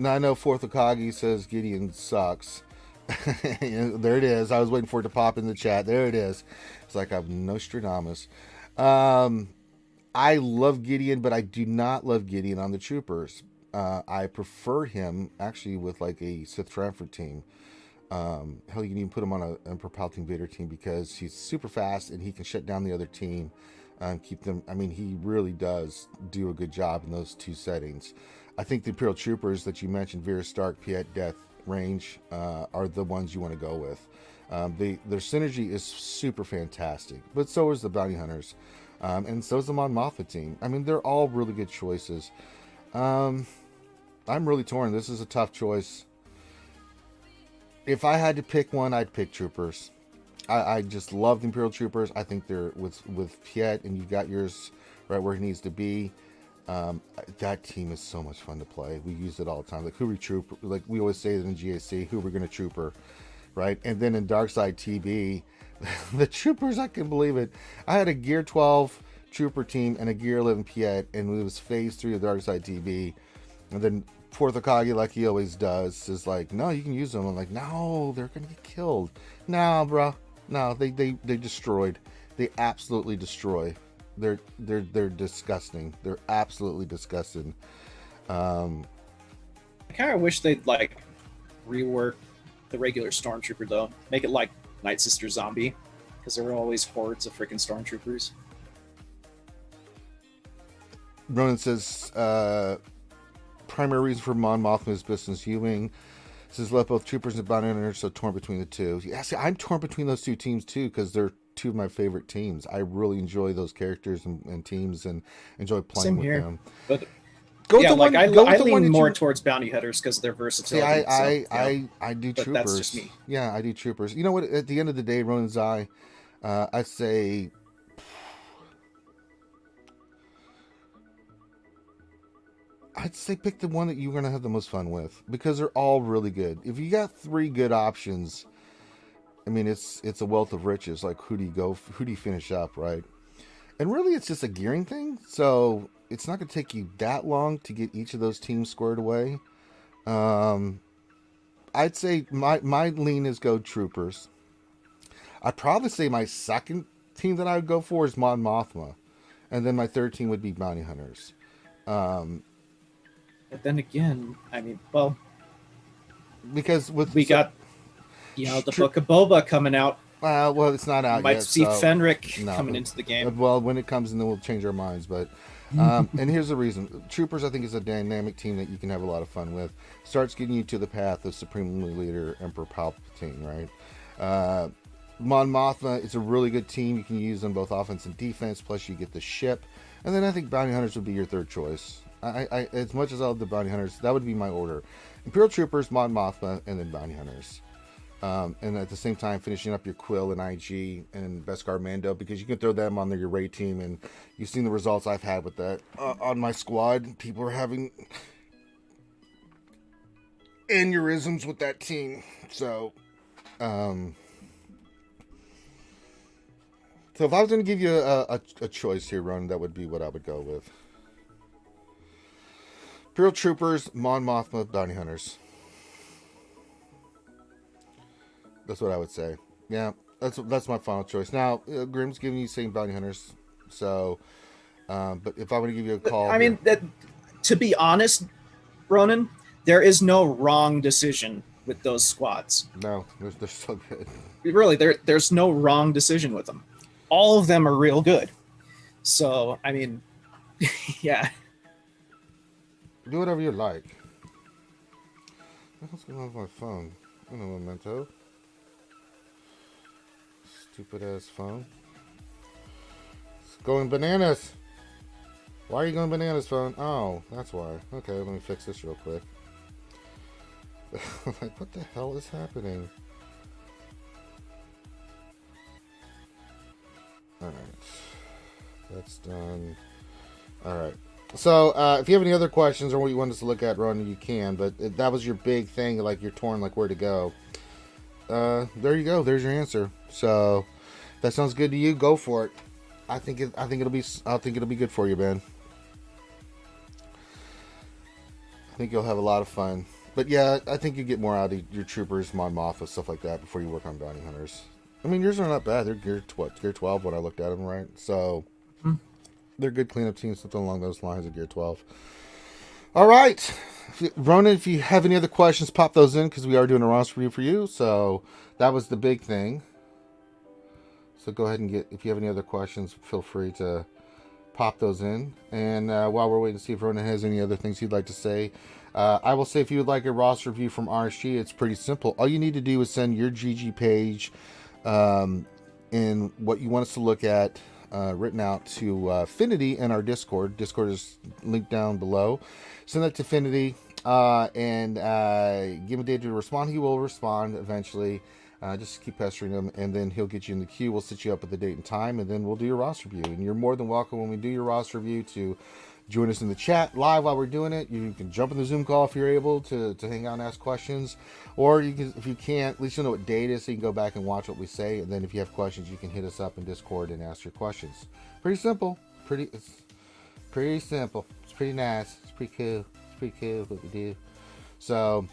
I know Fourth Okage says Gideon sucks. There it is. I was waiting for it to pop in the chat. There it is. It's like I'm Nostradamus. I love Gideon, but I do not love Gideon on the troopers. I prefer him actually with like a Sith Transfer team. Hell, you can even put him on a Emperor Palpatine Vader team because he's super fast and he can shut down the other team and keep them. I mean, he really does do a good job in those two settings. I think the Imperial troopers that you mentioned, Vera Stark, Piet, Death, Range, are the ones you want to go with. Their synergy is super fantastic, but so is the bounty hunters, and so is the Mon Mothma team. I mean, they're all really good choices. I'm really torn. This is a tough choice. If I had to pick one, I'd pick troopers. I just love the Imperial troopers. I think they're with Piet, and you got yours right where it needs to be. That team is so much fun to play. We use it all the time. Like who we trooper, like we always say it in GAC, who we're gonna trooper. Right, and then in Darkside TB, the troopers, I can believe it. I had a Gear 12 trooper team and a Gear 11 Piet, and it was phase 3 of Darkside TB. And then Fourth Okage, like he always does, is like, no, you can use them. I'm like, no, they're gonna get killed. No, bro, no, they destroyed. They absolutely destroy. They're disgusting. They're absolutely disgusting. I kind of wish they'd like rework the regular stormtrooper though, make it like Night Sister Zombie, because there were always hordes of freaking stormtroopers. Ronan says primary reason for Mon Mothma is Biston's Ewing. Says let both troopers and bounty hunters so torn between the two. Yeah, see, I'm torn between those two teams too, because they're two of my favorite teams. I really enjoy those characters and teams, and enjoy playing Same with here. them. But Go with yeah, the like one, go with I the one lean that more you... towards bounty hunters because of their See, versatility. I do but troopers. that's just me. Yeah, I do troopers. You know what? At the end of the day, Ronan's Eye, I'd say pick the one that you're going to have the most fun with, because they're all really good. If you got 3 good options, I mean, it's a wealth of riches. Like, who do you finish up, right? And really, it's just a gearing thing. So it's not going to take you that long to get each of those teams squared away. I'd say my lean is go troopers. I'd probably say my second team that I would go for is Mon Mothma. And then my third team would be bounty hunters. But then again, I mean, well, because we got, the Book of Boba coming out. Well, it's not out Might yet. see Fenric coming into the game. Well, when it comes in, then we'll change our minds. But and here's the reason: Troopers, I think, is a dynamic team that you can have a lot of fun with. Starts getting you to the path of Supreme Leader Emperor Palpatine, right? Mon Mothma is a really good team. You can use on both offense and defense. Plus, you get the ship, and then I think Bounty Hunters would be your third choice. I as much as I love the Bounty Hunters, that would be my order: Imperial Troopers, Mon Mothma, and then Bounty Hunters. And at the same time, finishing up your Quill and IG and Beskar Mando, because you can throw them on your raid team, and you've seen the results I've had with that on my squad. People are having aneurysms with that team. So if I was going to give you a choice here, Ron, that would be what I would go with. Imperial Troopers, Mon Mothma, Bounty Hunters. That's what I would say. Yeah, that's my final choice. Now, Grim's giving you saying Bounty Hunters. So, but if I were to give you a call... I mean, to be honest, Ronan, there is no wrong decision with those squads. No, they're so good. Really, there's no wrong decision with them. All of them are real good. So, I mean, yeah. Do whatever you like. What's going on with my phone? I don't know, Memento. Stupid ass phone. It's going bananas. Why are you going bananas, phone? Oh, that's why. Okay, let me fix this real quick. Like, what the hell is happening? Alright. That's done. Alright. So, if you have any other questions or what you want us to look at, Ron, you can. But that was your big thing, like you're torn, like where to go. There you go. There's your answer. So, if that sounds good to you, go for it. I think it'll be good for you, man. I think you'll have a lot of fun. But yeah, I think you get more out of your troopers, Mon Mothma, stuff like that before you work on bounty hunters. I mean, yours are not bad. They're gear 12 when I looked at them, right? So they're good cleanup teams, something along those lines of gear 12. All right, Ronan, if you have any other questions, pop those in, because we are doing a roster review for you. So that was the big thing. So go ahead and if you have any other questions, feel free to pop those in. And while we're waiting to see if Ronan has any other things he'd like to say, I will say, if you would like a roster review from RSG, it's pretty simple. All you need to do is send your GG page and what you want us to look at written out to Affinity in our Discord. Discord is linked down below. Send that to Affinity and give him a day to respond. He will respond eventually. Just keep pestering him, and then he'll get you in the queue. We'll set you up with the date and time, and then we'll do your roster review. And you're more than welcome, when we do your roster review, to join us in the chat live while we're doing it. You can jump in the Zoom call if you're able to hang out and ask questions. Or you can, if you can't, at least you'll know what day it is, so you can go back and watch what we say. And then if you have questions, you can hit us up in Discord and ask your questions. Pretty simple. It's pretty simple. It's pretty nice. It's pretty cool. It's pretty cool what we do. So,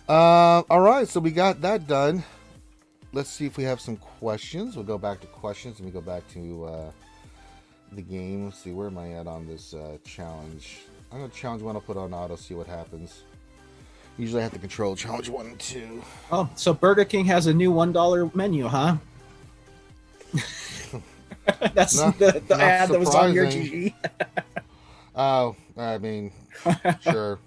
all right. So we got that done. Let's see if we have some questions. We'll go back to questions, and we go back to the game. Let's see, where am I at on this challenge? I'm going to challenge 1. I'll put on auto, see what happens. Usually I have to control challenge 1 and 2. Oh, so Burger King has a new $1 menu, huh? That's the ad that was on your GG. Oh, I mean, sure.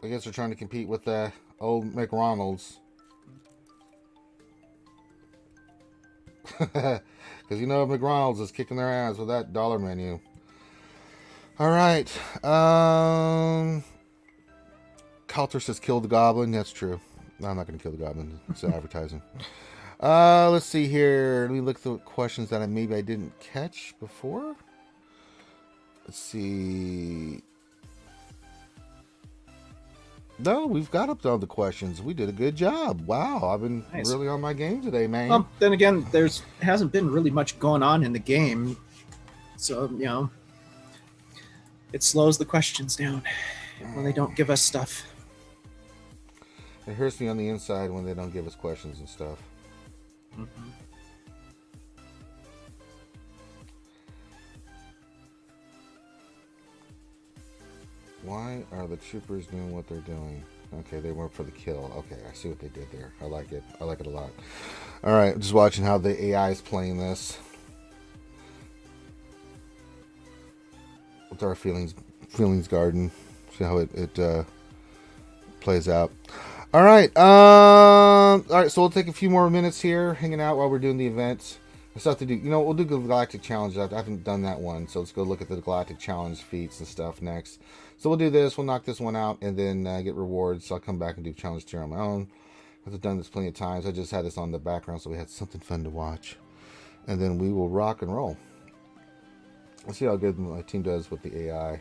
I guess they're trying to compete with old McDonald's. Because you know McDonald's is kicking their ass with that dollar menu. All right. Coulter says kill the goblin. That's true. No, I'm not going to kill the goblin. It's advertising. Let's see here. Let me look at the questions that maybe I didn't catch before. Let's see. No, we've got up to all the questions. We did a good job. Wow, I've been really on my game today, man. Well, then again, hasn't been really much going on in the game, so you know, it slows the questions down when they don't give us stuff. It hurts me on the inside when they don't give us questions and stuff. Mm-hmm. Why are the troopers doing what they're doing? Okay, they went for the kill. Okay, I see what they did there. I like it. I like it a lot. All right, just watching how the AI is playing this. With our feelings garden. See how it plays out. All right. All right, so we'll take a few more minutes here, hanging out while we're doing the events. There's stuff to do. You know, we'll do the Galactic Challenge. I haven't done that one, so let's go look at the Galactic Challenge feats and stuff next. So we'll do this. We'll knock this one out and then get rewards. So I'll come back and do Challenge 2 on my own. I've done this plenty of times. I just had this on the background so we had something fun to watch. And then we will rock and roll. Let's see how good my team does with the AI.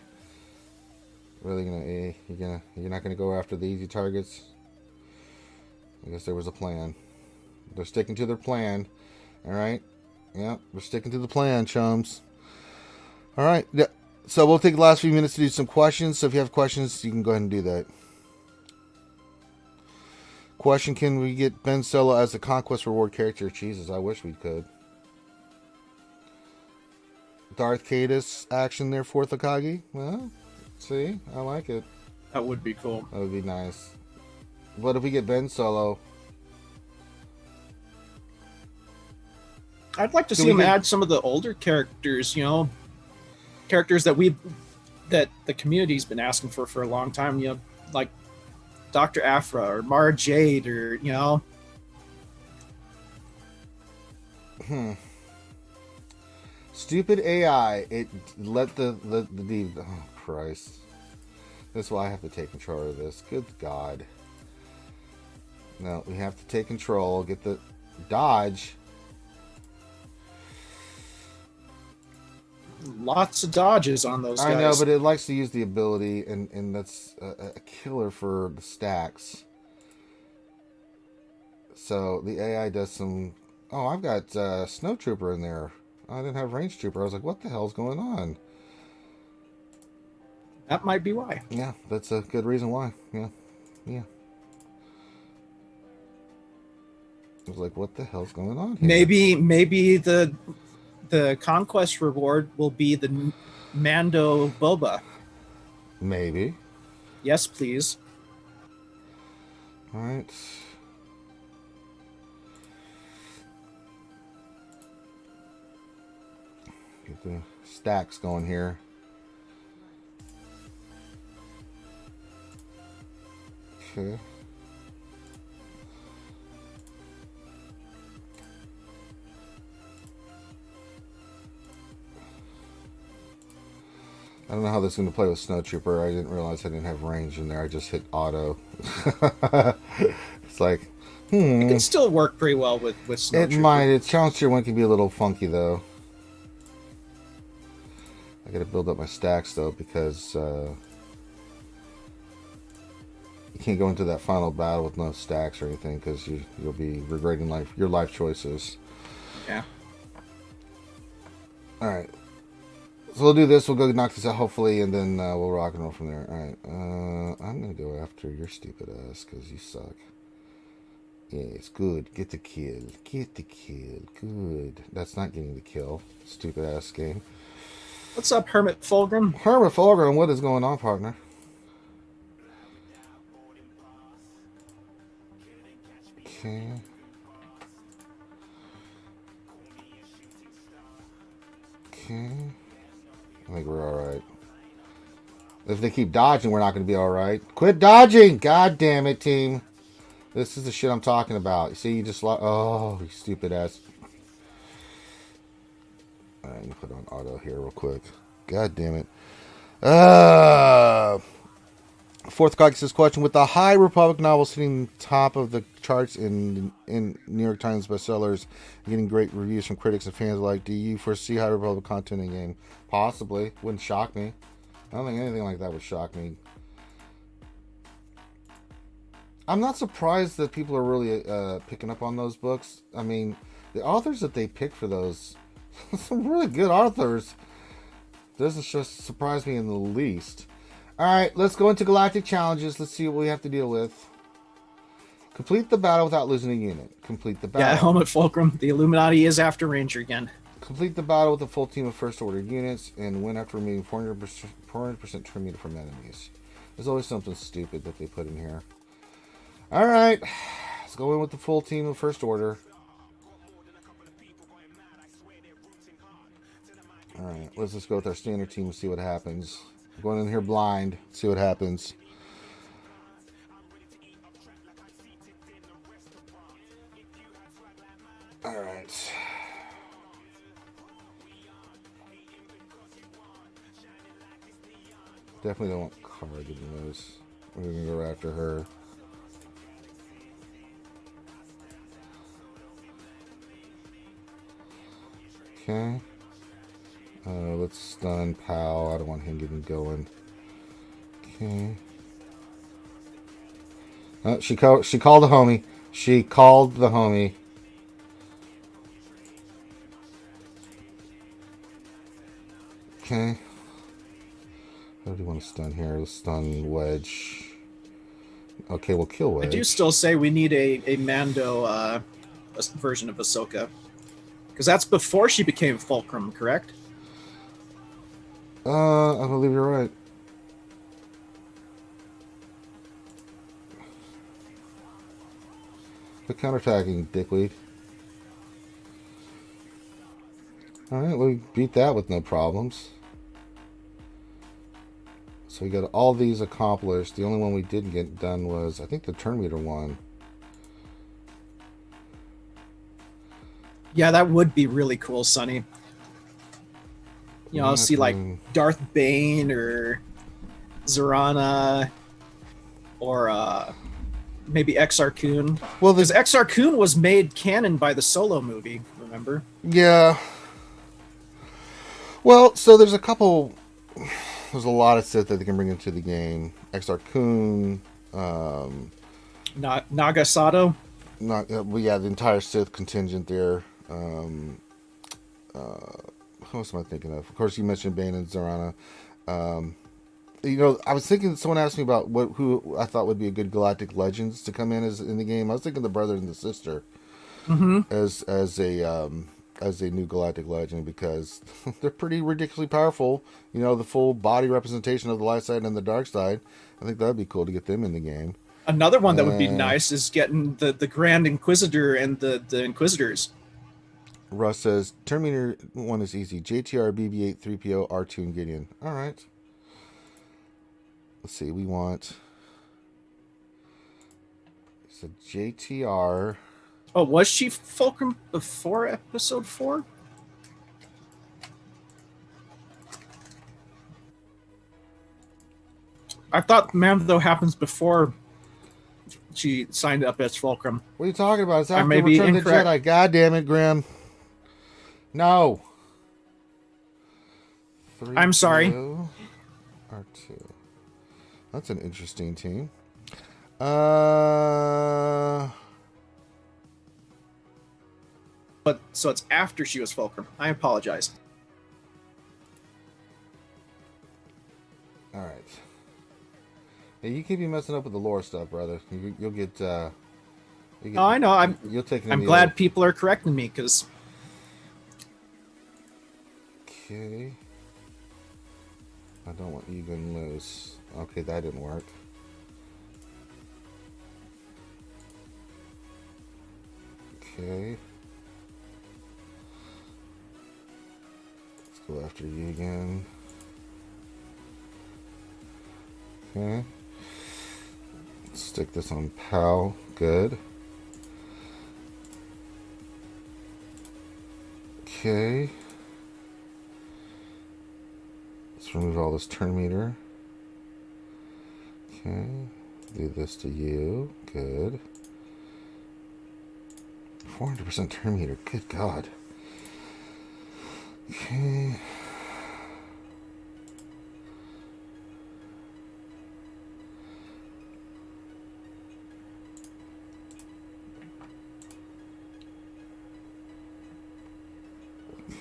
Really you're not gonna go after the easy targets? I guess there was a plan. They're sticking to their plan. All right. Yeah, we're sticking to the plan, chums. All right. Yeah. So we'll take the last few minutes to do some questions. So if you have questions, you can go ahead and do that. Question: can we get Ben Solo as a conquest reward character? Jesus, I wish we could. Darth Cadus action there, Fourth Akagi. Well, see, I like it. That would be cool. That would be nice. What if we get Ben Solo? I'd like to see him add some of the older characters, you know, characters that the community's been asking for a long time, you know, like Dr. Aphra or Mara Jade, or you know. Stupid AI. It let the oh Christ. That's why I have to take control of this. Good God. No, we have to take control. Get the dodge. Lots of dodges on those guys. I know, but it likes to use the ability, and that's a killer for the stacks. So the AI does some... Oh, I've got Snow Trooper in there. I didn't have Range Trooper. I was like, what the hell's going on? That might be why. Yeah, that's a good reason why. Yeah. I was like, what the hell's going on here? Maybe the conquest reward will be the Mando Boba. Maybe. Yes, please. All right. Get the stacks going here. Okay. I don't know how this is going to play with Snow Trooper. I didn't realize I didn't have range in there. I just hit auto. It's like, It can still work pretty well with Snow Trooper. It might. Its Challenge Tier 1 can be a little funky, though. I got to build up my stacks, though, because you can't go into that final battle with no stacks or anything, because you'll be regretting your life choices. Yeah. All right. So we'll do this. We'll go knock this out, hopefully, and then we'll rock and roll from there. All right. I'm going to go after your stupid ass because you suck. Yes, good. Get the kill. Get the kill. Good. That's not getting the kill. Stupid ass game. What's up, Hermit Fulgrim? Hermit Fulgrim, what is going on, partner? Okay. Okay. I think we're alright. If they keep dodging, we're not going to be alright. Quit dodging! God damn it, team. This is the shit I'm talking about. You see, you just like... Oh, you stupid ass. All right, let me put on auto here real quick. God damn it. Fourth Caucus question: with the High Republic novel sitting top of the charts in New York Times bestsellers, getting great reviews from critics and fans alike, do you foresee High Republic content in game? Possibly. Wouldn't shock me. I don't think anything like that would shock me. I'm not surprised that people are really picking up on those books. I mean, the authors that they pick for those, some really good authors. Doesn't just surprise me in the least. Alright, let's go into Galactic Challenges. Let's see what we have to deal with. Complete the battle without losing a unit. Complete the battle. Yeah, home at Fulcrum. The Illuminati is after Ranger again. Complete the battle with a full team of First Order units and win after removing 400% trim unit from enemies. There's always something stupid that they put in here. Alright, let's go in with the full team of First Order. Alright, let's just go with our standard team and see what happens. We're going in here blind, see what happens. Alright. Definitely don't want Card to lose. We're going to go after her. Okay. Let's stun Pal. I don't want him getting going. Okay. Oh, she called the homie. She called the homie. Okay. What do you want to stun here? Let's stun Wedge. Okay, we'll kill Wedge. I do still say we need a Mando version of Ahsoka. Because that's before she became Fulcrum, correct? I believe you're right. Quit counterattacking, dickweed. Alright, we beat that with no problems. So we got all these accomplished. The only one we didn't get done was, I think, the turn meter one. Yeah, that would be really cool, Sonny. You know, I'll see like Darth Bane or Zorana or maybe Exar Kun. Well, because Exar Kun was made canon by the Solo movie, remember? Yeah. Well, so there's a couple. There's a lot of Sith that they can bring into the game. Exar Kun. Naga Sato. Well, yeah, the entire Sith contingent there. Who else am I thinking of? Of course, you mentioned Bane and Zorana. You know, I was thinking. Someone asked me about who I thought would be a good Galactic Legends to come in the game. I was thinking the brother and the sister as a new Galactic Legend because they're pretty ridiculously powerful. You know, the full body representation of the light side and the dark side. I think that'd be cool to get them in the game. Another one that would be nice is getting the Grand Inquisitor and the Inquisitors. Russ says, Terminator 1 is easy. JTR, BB-8, 3PO, R2, and Gideon. All right. Let's see. We want... It's a JTR. Oh, was she Fulcrum before Episode 4? I thought Mando happens before she signed up as Fulcrum. What are you talking about? It's after Return of the Jedi. God damn it, Graham. No. I'm sorry. R2. That's an interesting team. But so it's after she was Fulcrum. I apologize. All right. Hey, you keep messing up with the lore stuff, brother. You'll get. Oh, I know. You'll take. I'm glad people are correcting me because. Okay. I don't want even loose. Okay, that didn't work. Okay. Let's go after you again. Okay. Let's stick this on Pal. Good. Okay. Let's remove all this turn meter. Okay. Do this to you. Good. 400% turn meter. Good God. Okay.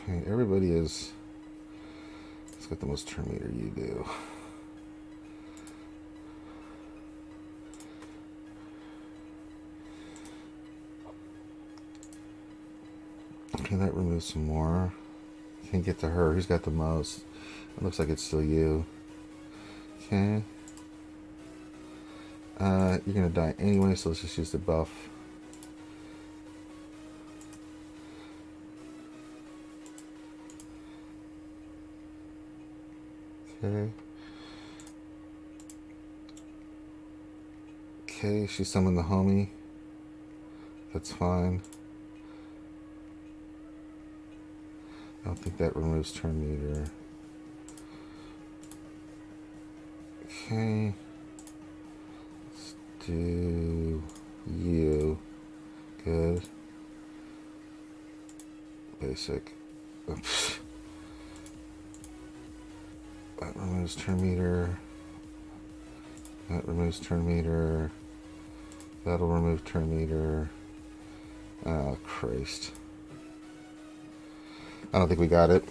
Okay, everybody is. Let's get the most turn meter you do. Okay, that removes some more. Can't get to her. Who's got the most? It looks like it's still you. Okay. You're gonna die anyway, so let's just use the buff. Okay. Okay, she summoned the homie. That's fine. I don't think that removes turn meter. Okay. Let's do you. Good. Basic. Oops. That removes turn meter. That removes turn meter. That'll remove turn meter. Oh, Christ. I don't think we got it.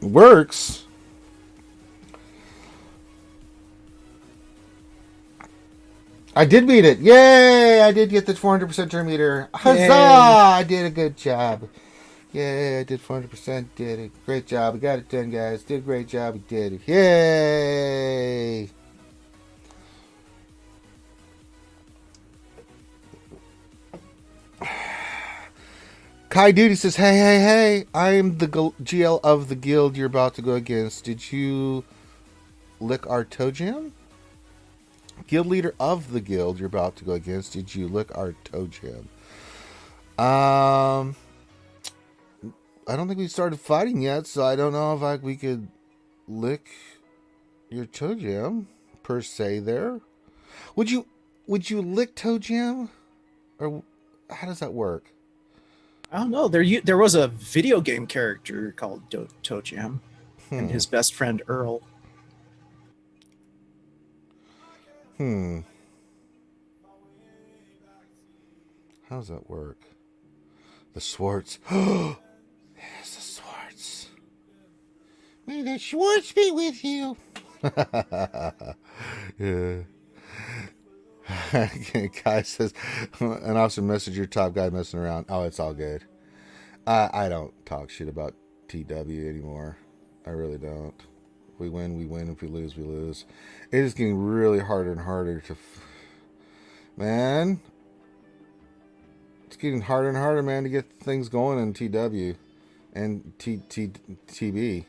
It works. I did beat it. Yay! I did get the 400% turn meter. Huzzah! Yay. I did a good job. Yay, I did 400%. Did it. Great job. We got it done, guys. Did a great job. We did it. Yay! Kai Duty says, hey, I am the GL of the guild you're about to go against. Did you lick our toe jam? Guild leader of the guild you're about to go against. Did you lick our toe jam? I don't think we started fighting yet, so I don't know if we could lick your toe jam per se there. Would you lick toe jam? Or how does that work? I don't know. There was a video game character called Toe Jam and his best friend Earl. How does that work? The Swartz. Yes, the Swartz. May the Swartz be with you. Yeah. Guy says, an officer message your top guy messing around. Oh, it's all good. I don't talk shit about TW anymore. I really don't. If we win, we win. If we lose, we lose. It is getting really harder and harder to... Man. It's getting harder and harder, man, to get things going in TW and TB.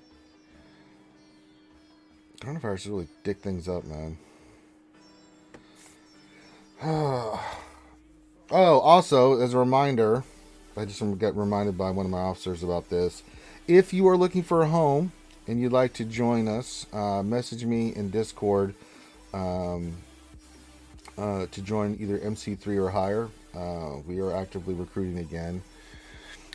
Coronavirus really dick things up, man. Oh, also, as a reminder, I just got reminded by one of my officers about this. If you are looking for a home and you'd like to join us, message me in Discord to join either MC3 or higher. We are actively recruiting again.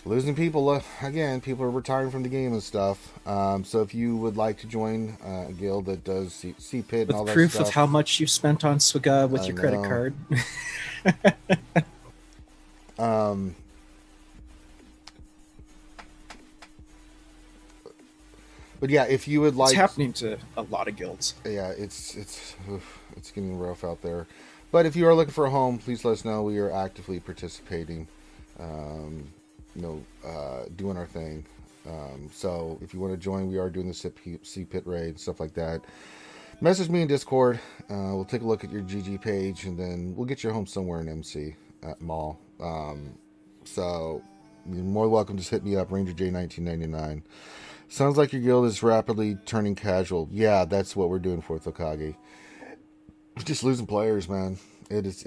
Losing people again. People are retiring from the game and stuff. So if you would like to join a guild that does CPIT and all that stuff, with proof of how much you spent on SWGOH with your credit card. But yeah, if you would like, it's happening to a lot of guilds. Yeah, it's getting rough out there. But if you are looking for a home, please let us know. We are actively participating. Doing our thing. So if you want to join, we are doing the CPIT raid and stuff like that. Message me in Discord. We'll take a look at your GG page, and then we'll get you home somewhere in MC at Mall. So you're more welcome. Just hit me up, Ranger J 1999. Sounds like your guild is rapidly turning casual. Yeah, that's what we're doing for Okage. We're just losing players, man. It's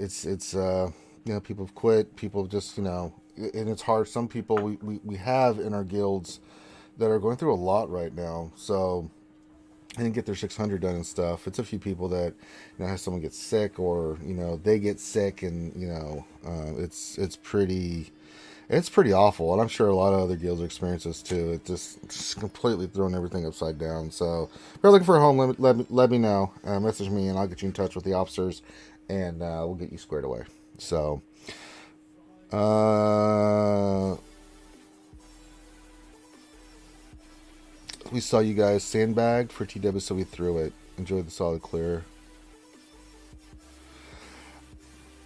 people have quit. People just, and it's hard. Some people we have in our guilds that are going through a lot right now. So and get their 600 done and stuff. It's a few people that, you know, have someone get sick, or, you know, they get sick, and, you know, it's pretty awful. And I'm sure a lot of other guilds experience this too. It just completely thrown everything upside down. So if you're looking for a home, let me know. Message me, and I'll get you in touch with the officers, and we'll get you squared away. So we saw you guys sandbagged for TW, so we threw it. Enjoyed the solid clear.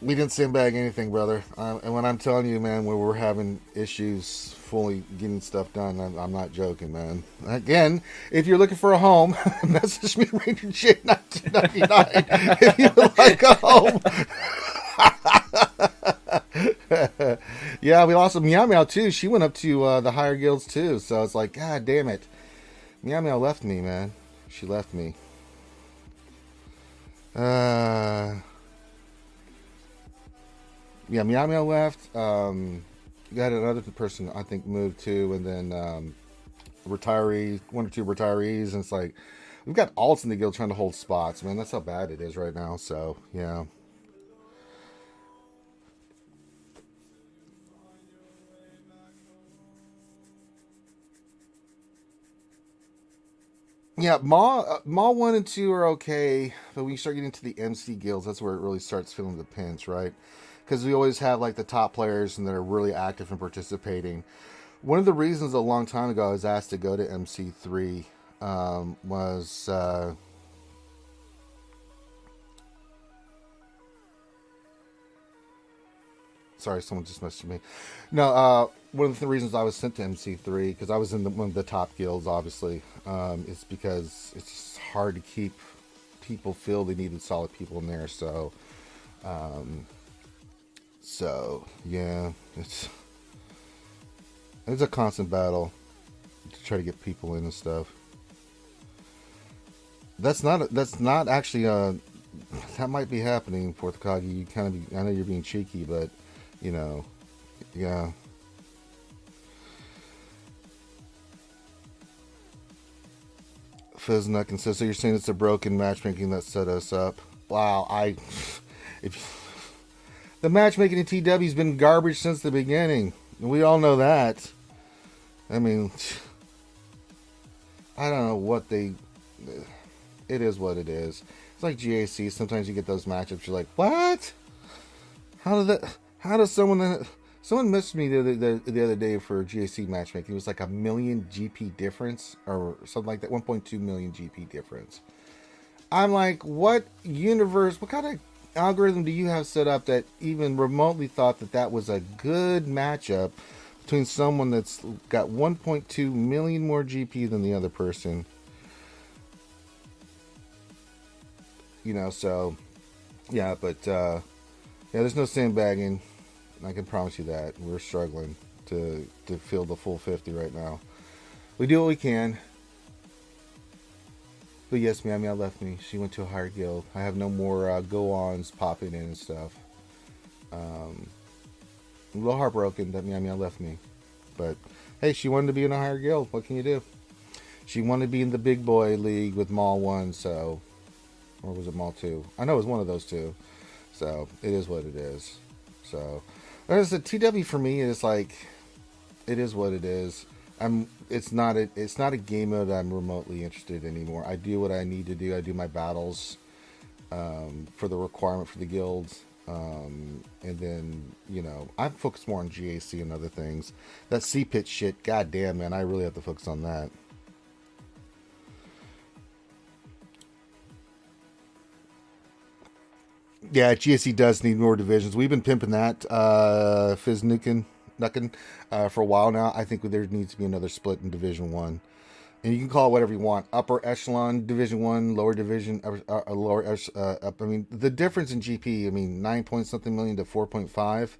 We didn't sandbag anything, brother. And when I'm telling you, man, when we're having issues fully getting stuff done, I'm not joking, man. Again, if you're looking for a home, message me, Ranger J 1999, if you would like a home. Yeah, we lost Meow Meow too. She went up to the higher guilds too. So it's like, God damn it. Meow Meow left me, man. She left me. Yeah, Meow Meow left. You got another person, I think, moved too, and then retirees, 1 or 2 retirees, and it's like, we've got alts in the guild trying to hold spots, man. That's how bad it is right now. So yeah. Yeah, Maw 1 and 2 are okay, but when you start getting to the MC guilds, that's where it really starts feeling the pinch, right? Because we always have like the top players and that are really active and participating. One of the reasons a long time ago I was asked to go to MC3 was sorry, someone just messaged me. No, one of the reasons I was sent to MC3, because I was in one of the top guilds, obviously, is because it's just hard to keep people feel they needed solid people in there. So, yeah, it's a constant battle to try to get people in and stuff. That's not actually that might be happening, Fourth Kagi. You kind of I know you're being cheeky, but you know, yeah. Fiznuck and says, so you're saying it's a broken matchmaking that set us up? Wow, the matchmaking in TW's been garbage since the beginning. We all know that. I mean, I don't know what it is what it is. It's like GAC. Sometimes you get those matchups. You're like, what? How does someone messaged me the other day for GAC matchmaking? It was like 1 million GP difference or something like that. 1.2 million GP difference. I'm like, what kind of algorithm do you have set up that even remotely thought that was a good matchup between someone that's got 1.2 million more GP than the other person? You know, so yeah, but yeah, there's no sandbagging. I can promise you that. We're struggling to fill the full 50 right now. We do what we can. But yes, Meow Meow left me. She went to a higher guild. I have no more go-ons popping in and stuff. I'm a little heartbroken that Meow Meow left me. But hey, she wanted to be in a higher guild. What can you do? She wanted to be in the big boy league with Mall 1, so... Or was it Mall 2? I know it was one of those two. So, it is what it is. So, as a TW for me is like, it is what it is. It's not a game mode I'm remotely interested in anymore. I do what I need to do. I do my battles for the requirement for the guilds. And then, you know, I focus more on GAC and other things. That C-Pit shit, goddamn, man, I really have to focus on that. Yeah, GSC does need more divisions. We've been pimping that, Fiznukin, for a while now. I think there needs to be another split in Division 1. And you can call it whatever you want. Upper echelon, Division 1, lower division, lower, up. I mean, the difference in GP, 9 point something million to 4.5.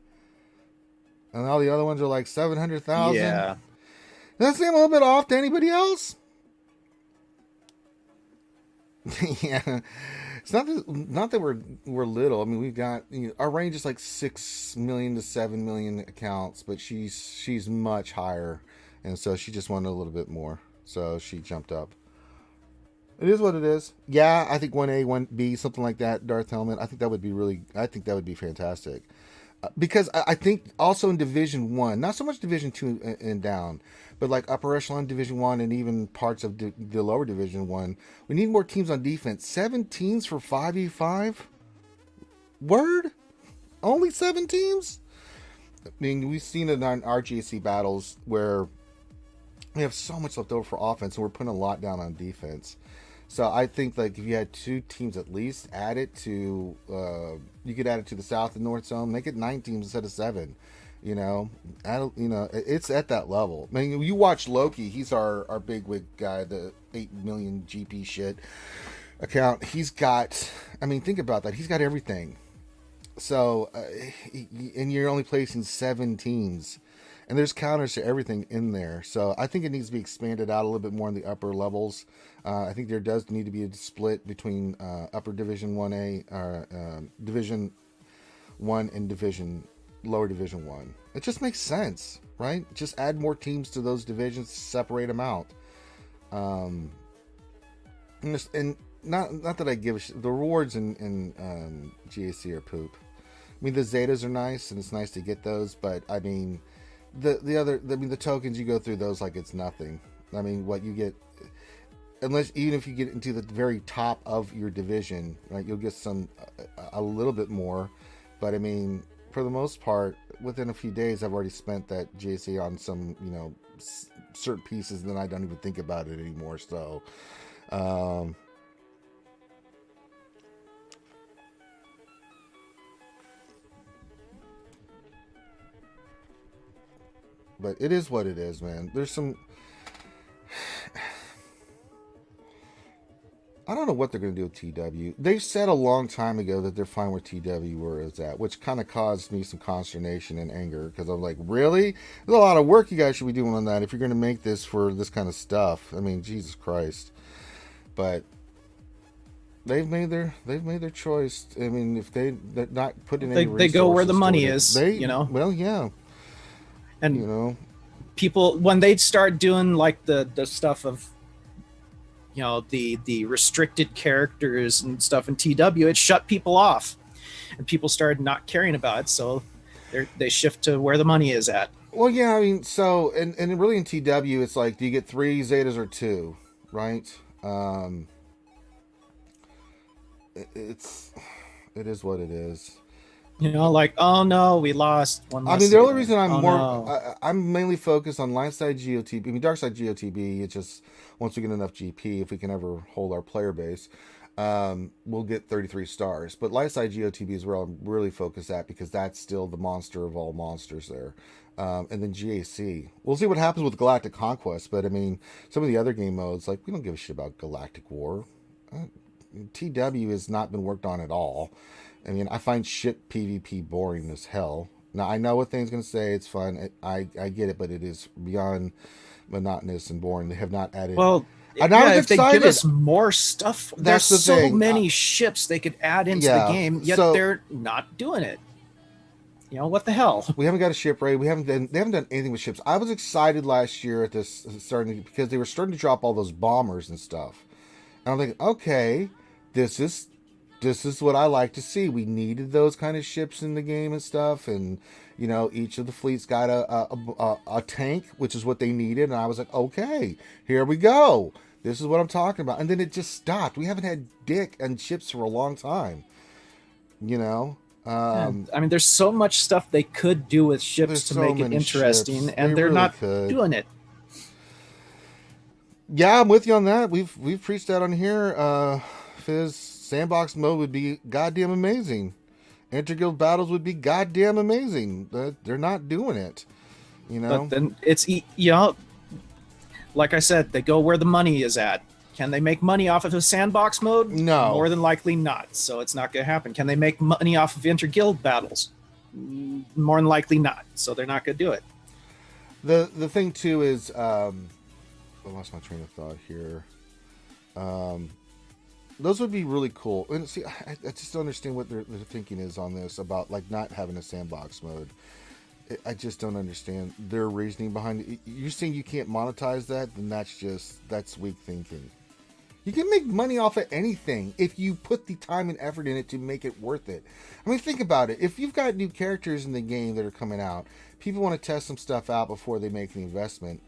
And all the other ones are like 700,000. Yeah. Does that seem a little bit off to anybody else? Yeah. It's not that we're little. I mean, we've got, our range is like 6 million to 7 million accounts, but she's much higher, and so she just wanted a little bit more, so she jumped up. It is what it is. Yeah, I think 1A, 1B, something like that, Darth Helmet. I think that would be really, I think that would be fantastic. Because I think also in Division 1, not so much Division 2 and down, but like upper echelon Division 1 and even parts of the lower Division 1, we need more teams on defense. 7 teams for 5v5? Word? Only 7 teams? I mean, we've seen it on RGC battles where we have so much left over for offense and we're putting a lot down on defense. So I think like if you had 2 teams at least, add it to you could add it to the South and North zone, make it 9 teams instead of 7. You know, it's at that level. I mean, you watch Loki. He's our big wig guy, the 8 million GP shit account. He's got. I mean, think about that. He's got everything. So, and you're only placing 7 teams. And there's counters to everything in there. So I think it needs to be expanded out a little bit more in the upper levels. I think there does need to be a split between upper Division 1A, Division 1 and lower Division 1. It just makes sense, right? Just add more teams to those divisions, separate them out. And not that I give a shit. The rewards in GAC are poop. I mean, the Zetas are nice, and it's nice to get those, but I mean... the tokens, you go through those like it's nothing. I mean, what you get, even if you get into the very top of your division, right, you'll get a little bit more. But I mean, for the most part, within a few days, I've already spent that JC on some, certain pieces, and then I don't even think about it anymore. So, but it is what it is, man. There's some... I don't know what they're going to do with TW. They said a long time ago that they're fine where TW where it's at, which kind of caused me some consternation and anger, because I'm like, really? There's a lot of work you guys should be doing on that if you're going to make this for this kind of stuff. I mean, Jesus Christ. But they've made their choice. I mean, if they're not putting any resources, they go where the money is, Well, yeah. And people, when they start doing like the stuff of the restricted characters and stuff in TW, it shut people off, and people started not caring about it, so they shift to where the money is at. Well, yeah, I mean, so and really in TW, it's like, do you get 3 Zetas or 2, right? It is what it is. Like, oh no, we lost one. I mean, the only reason I'm mainly focused on line side GOTB. I mean, dark side GOTB. It's just once we get enough GP, if we can ever hold our player base, we'll get 33 stars. But light side GOTB is where I'm really focused at, because that's still the monster of all monsters there. And then GAC. We'll see what happens with Galactic Conquest. But I mean, some of the other game modes, like, we don't give a shit about Galactic War. TW has not been worked on at all. I mean, I find ship PvP boring as hell. Now, I know what thing's going to say. It's fun. I get it, but it is beyond monotonous and boring. They have not added... Well, if they give us more stuff, there's so many ships they could add into the game, yet they're not doing it. What the hell? We haven't got a ship raid. They haven't done anything with ships. I was excited last year at this because they were starting to drop all those bombers and stuff. And I'm like, okay, this is what I like to see. We needed those kind of ships in the game and stuff, and each of the fleets got a tank, which is what they needed. And I was like, okay, here we go. This is what I'm talking about. And then it just stopped. We haven't had dick and ships for a long time. I mean, there's so much stuff they could do with ships to make it interesting, and they're really not doing it. Yeah, I'm with you on that. We've preached that on here. Fizz, sandbox mode would be goddamn amazing. Interguild battles would be goddamn amazing. They're not doing it. But then it's like I said, they go where the money is at. Can they make money off of a sandbox mode? No. More than likely not. So it's not going to happen. Can they make money off of interguild battles? More than likely not. So they're not going to do it. The thing too is, I lost my train of thought here. Those would be really cool. And see, I just don't understand what their thinking is on this about like not having a sandbox mode. I just don't understand their reasoning behind it. You're saying you can't monetize that, then that's weak thinking. You can make money off of anything if you put the time and effort in it to make it worth it. I mean, think about it. If you've got new characters in the game that are coming out, people want to test some stuff out before they make an investment.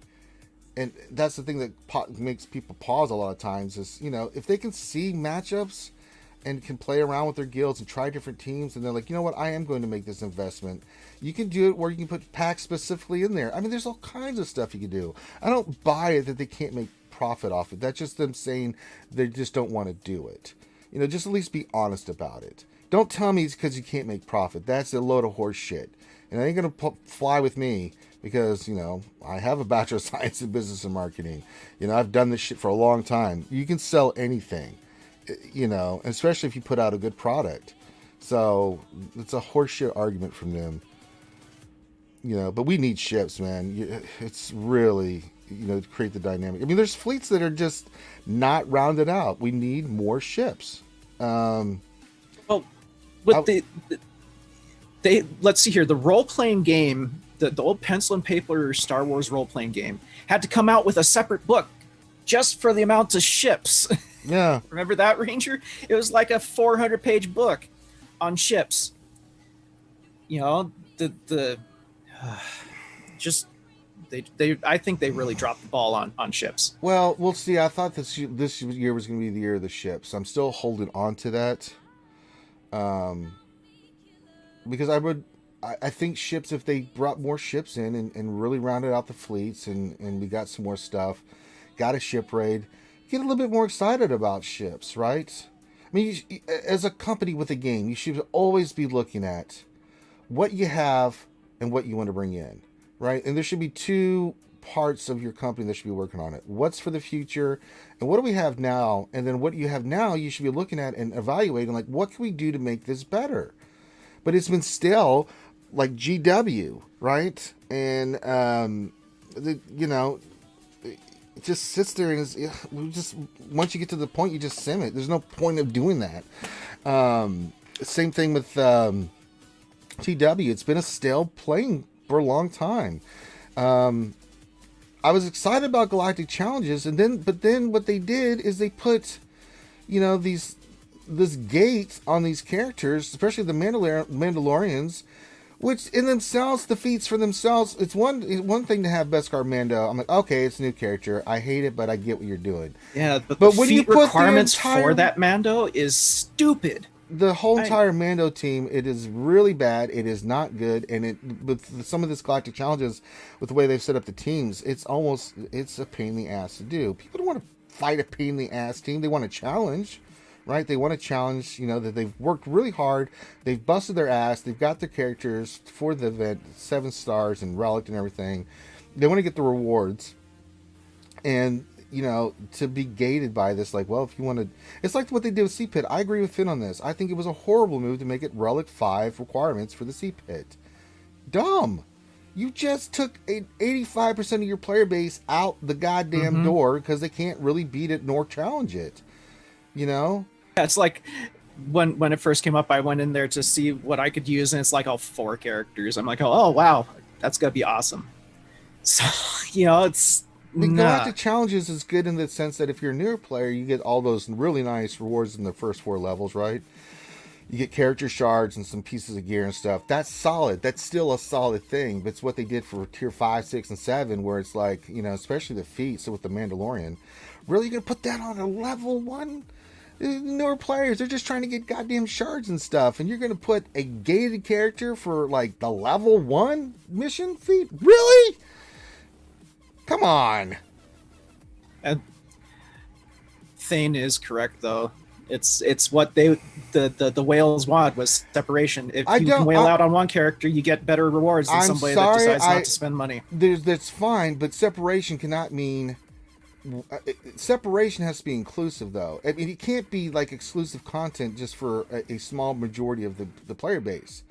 And that's the thing that makes people pause a lot of times is, you know, if they can see matchups and can play around with their guilds and try different teams, and they're like, you know what, I am going to make this investment. You can do it where you can put packs specifically in there. I mean, there's all kinds of stuff you can do. I don't buy it that they can't make profit off it. That's just them saying they just don't want to do it. You know, just at least be honest about it. Don't tell me it's because you can't make profit. That's a load of horse shit. And it ain't going to fly with me because, you know, I have a Bachelor of Science in Business and Marketing. You know, I've done this shit for a long time. You can sell anything, you know, especially if you put out a good product. So it's a horseshit argument from them. You know, but we need ships, man. It's really, you know, to create the dynamic. I mean, there's fleets that are just not rounded out. We need more ships. Well, with let's see here. The role-playing game, the old pencil and paper Star Wars role-playing game, had to come out with a separate book just for the amount of ships. Yeah. Remember that, Ranger? It was like a 400-page book on ships. You know, I think they really dropped the ball on ships. Well, we'll see. I thought this year was going to be the year of the ships. I'm still holding on to that. Because I think ships, if they brought more ships in and really rounded out the fleets and we got some more stuff, got a ship raid, get a little bit more excited about ships, right? I mean, as a company with a game, you should always be looking at what you have and what you want to bring in, right? And there should be two parts of your company that should be working on it. What's for the future and what do we have now? And then what you have now, you should be looking at and evaluating, like, what can we do to make this better? But it's been stale, like GW, right? And, you know, it just sits there and once you get to the point, you just sim it. There's no point of doing that. Same thing with TW. It's been a stale playing for a long time. I was excited about Galactic Challenges, but then what they did is they put, you know, this gate on these characters, especially the Mandalorians, which in themselves defeats for themselves. It's one thing to have Beskar Mando. I'm like, okay, it's a new character. I hate it, but I get what you're doing. Yeah, but the when feat you put requirements for that Mando is stupid. The whole entire Mando team, it is really bad. It is not good, and with some of this Galactic Challenges, with the way they've set up the teams, it's a pain in the ass to do. People don't want to fight a pain in the ass team. They want to challenge. Right? They want to challenge, you know, that they've worked really hard. They've busted their ass. They've got their characters for the event, 7 stars and relic and everything. They want to get the rewards. And, you know, to be gated by this, like, well, if you want to... It's like what they did with C-Pit. I agree with Finn on this. I think it was a horrible move to make it relic 5 requirements for the C-Pit. Dumb. You just took 85% of your player base out the goddamn door because they can't really beat it nor challenge it. You know? Yeah, it's like when it first came up, I went in there to see what I could use, and it's like all 4 characters. I'm like, oh wow, that's gonna be awesome. So, you know, it's the Galactic Challenges is good in the sense that if you're a newer player, you get all those really nice rewards in the first 4 levels, right? You get character shards and some pieces of gear and stuff. That's solid. That's still a solid thing. But it's what they did for tier 5, 6, and 7, where it's like, you know, especially the feats. So with the Mandalorian, really, you're gonna put that on a level 1? Newer players, they're just trying to get goddamn shards and stuff, and you're gonna put a gated character for like the level 1 mission feat? Really? Come on. And Thane is correct though. It's what the whales want was separation. If you can whale out on one character, you get better rewards than somebody that decides not to spend money. That's fine, but separation cannot mean. Separation has to be inclusive, though. I mean, it can't be like exclusive content just for a small majority of the player base,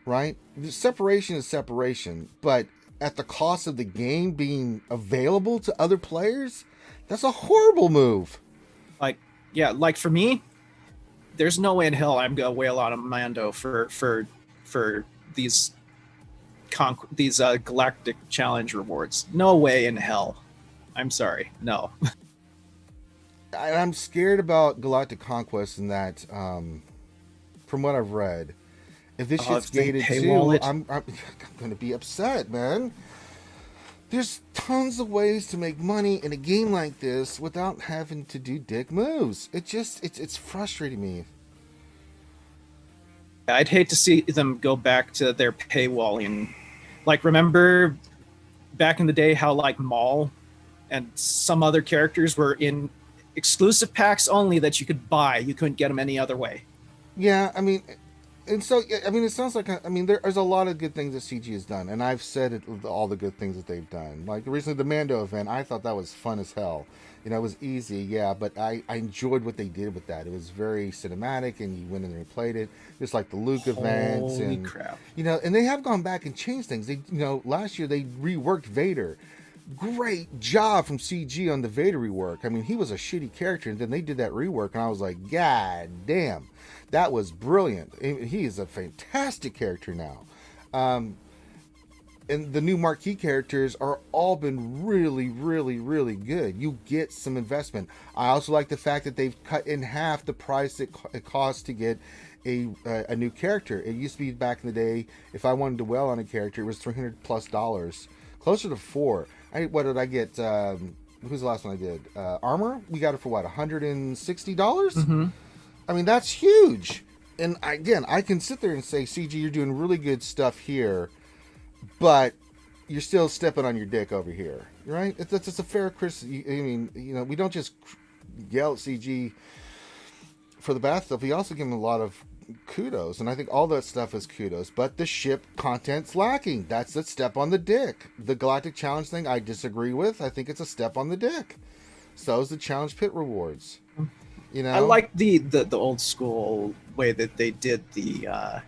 right? The separation is separation, but at the cost of the game being available to other players, that's a horrible move. Like, yeah, like for me, there's no way in hell I'm gonna whale out a Mando for these Galactic Challenge rewards. No way in hell. I'm sorry. No. I'm scared about Galactic Conquest in that, from what I've read, if this shit's if they gated paywall too, it. I'm going to be upset, man. There's tons of ways to make money in a game like this without having to do dick moves. It's frustrating me. I'd hate to see them go back to their paywalling. Like, remember back in the day how like Maul and some other characters were in exclusive packs only that you could buy. You couldn't get them any other way. Yeah, I mean, and so I mean, it sounds like there's a lot of good things that CG has done, and I've said it, all the good things that they've done. Like recently, the Mando event, I thought that was fun as hell. You know, it was easy, yeah, but I enjoyed what they did with that. It was very cinematic, and you went in there and played it, just like the Luke events. Holy and crap! You know, and they have gone back and changed things. They, you know, last year they reworked Vader. Great job from CG on the Vader rework. I mean, he was a shitty character, and then they did that rework, and I was like, God damn, that was brilliant. He is a fantastic character now. And the new marquee characters are all been really, really, really good. You get some investment. I also like the fact that they've cut in half the price it costs to get a new character. It used to be back in the day, if I wanted to dwell on a character, it was $300+, closer to $400. What did I get? Who's the last one I did? Armor? We got it for what, $160? Mm-hmm. I mean, that's huge. And again, I can sit there and say, CG, you're doing really good stuff here, but you're still stepping on your dick over here, right? It's a fair criticism. I mean, you know, we don't just yell at CG for the bad stuff. We also give him a lot of kudos, and I think all that stuff is kudos, but the ship content's lacking. That's a step on the dick. The Galactic Challenge thing, I disagree with. I think it's a step on the dick. So is the Challenge Pit rewards. You know, I like the old school way that they did the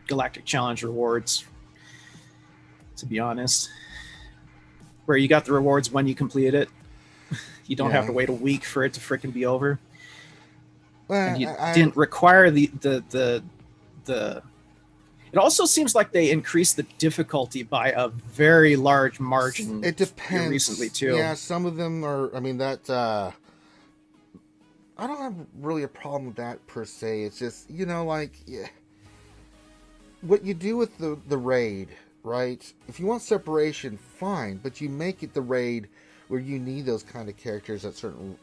Galactic Challenge rewards, to be honest, where you got the rewards when you completed it. You don't have to wait a week for it to freaking be over. Well, and you didn't require the. It also seems like they increased the difficulty by a very large margin. It depends. Recently too. Yeah, some of them are. I mean, that I don't have really a problem with that per se. It's just, you know, like, yeah, what you do with the raid, right? If you want separation, fine, but you make it the raid where you need those kind of characters at certain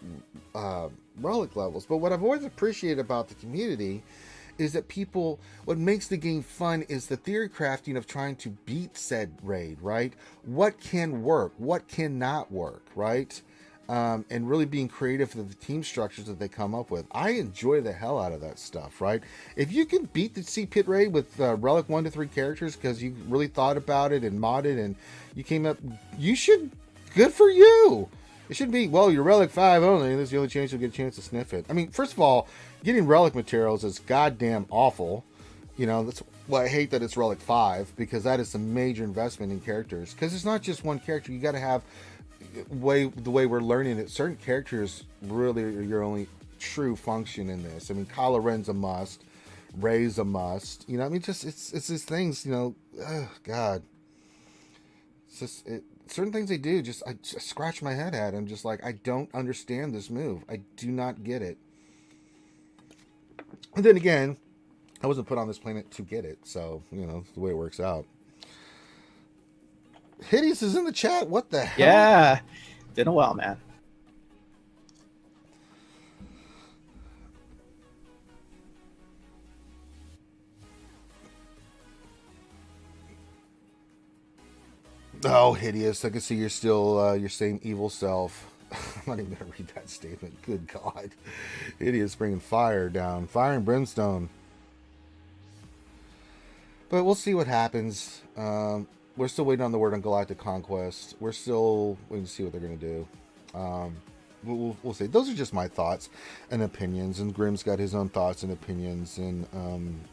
relic levels. But what I've always appreciated about the community is that people, what makes the game fun is the theory crafting of trying to beat said raid, right? What can work? What cannot work, right? And really being creative with the team structures that they come up with. I enjoy the hell out of that stuff, right? If you can beat the Sea Pit raid with Relic 1 to 3 characters because you really thought about it and modded and you came up, you should, good for you. It shouldn't be, well, you're Relic 5 only, this is the only chance you'll get a chance to sniff it. I mean, first of all, getting Relic materials is goddamn awful. You know, that's why I hate that it's Relic 5, because that is some major investment in characters. Because it's not just one character, you got to have the way we're learning it. Certain characters really are your only true function in this. I mean, Kylo Ren's a must, Rey's a must. You know, I mean, just it's these things. You know, God, it's just certain things they do. I just scratch my head at. I'm just like, I don't understand this move. I do not get it. And then again, I wasn't put on this planet to get it, so you know, it's the way it works out. Hideous is in the chat. What the hell? Yeah, been a while, man. Oh, Hideous! I can see you're still your same evil self. I'm not even gonna read that statement. Good God, Hideous bringing fire down, fire and brimstone. But we'll see what happens. We're still waiting on the word on Galactic Conquest. We're still waiting to see what they're going to do. We'll see. Those are just my thoughts and opinions. And Grimm's got his own thoughts and opinions and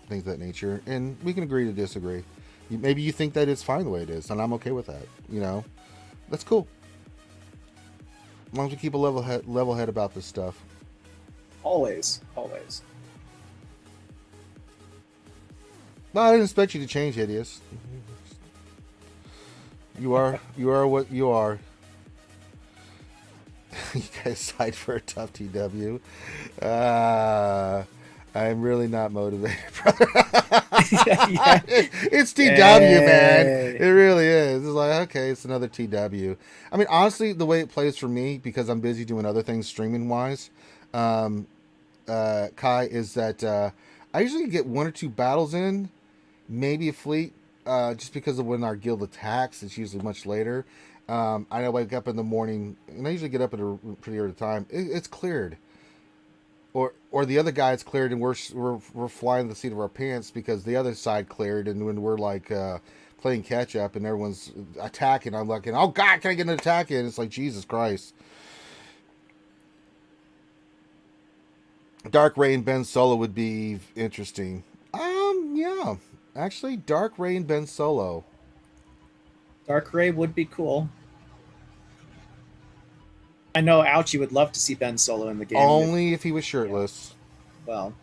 things of that nature. And we can agree to disagree. Maybe you think that it's fine the way it is, and I'm okay with that. You know, that's cool. As long as we keep a level head about this stuff. Always, always. No, I didn't expect you to change, Hideous. You are what you are. You guys sighed for a tough TW. I'm really not motivated, brother. Yeah. It's TW, man. It really is. It's like, okay, it's another TW. I mean, honestly, the way it plays for me, because I'm busy doing other things streaming wise, Kai, is that I usually get 1 or 2 battles in, maybe a fleet, just because of when our guild attacks. It's usually much later. I wake up in the morning, and I usually get up at a pretty early time. It's cleared, or the other guy's cleared, and we're flying the seat of our pants because the other side cleared, and when we're like playing catch up, and everyone's attacking, I'm like, oh God, can I get an attack in? It's like, Jesus Christ. Dark Rain Ben Solo would be interesting. Yeah, actually, Dark Rain Ben Solo. Dark Ray would be cool. I know Ouchie would love to see Ben Solo in the game. Only if he was shirtless. Yeah. Well.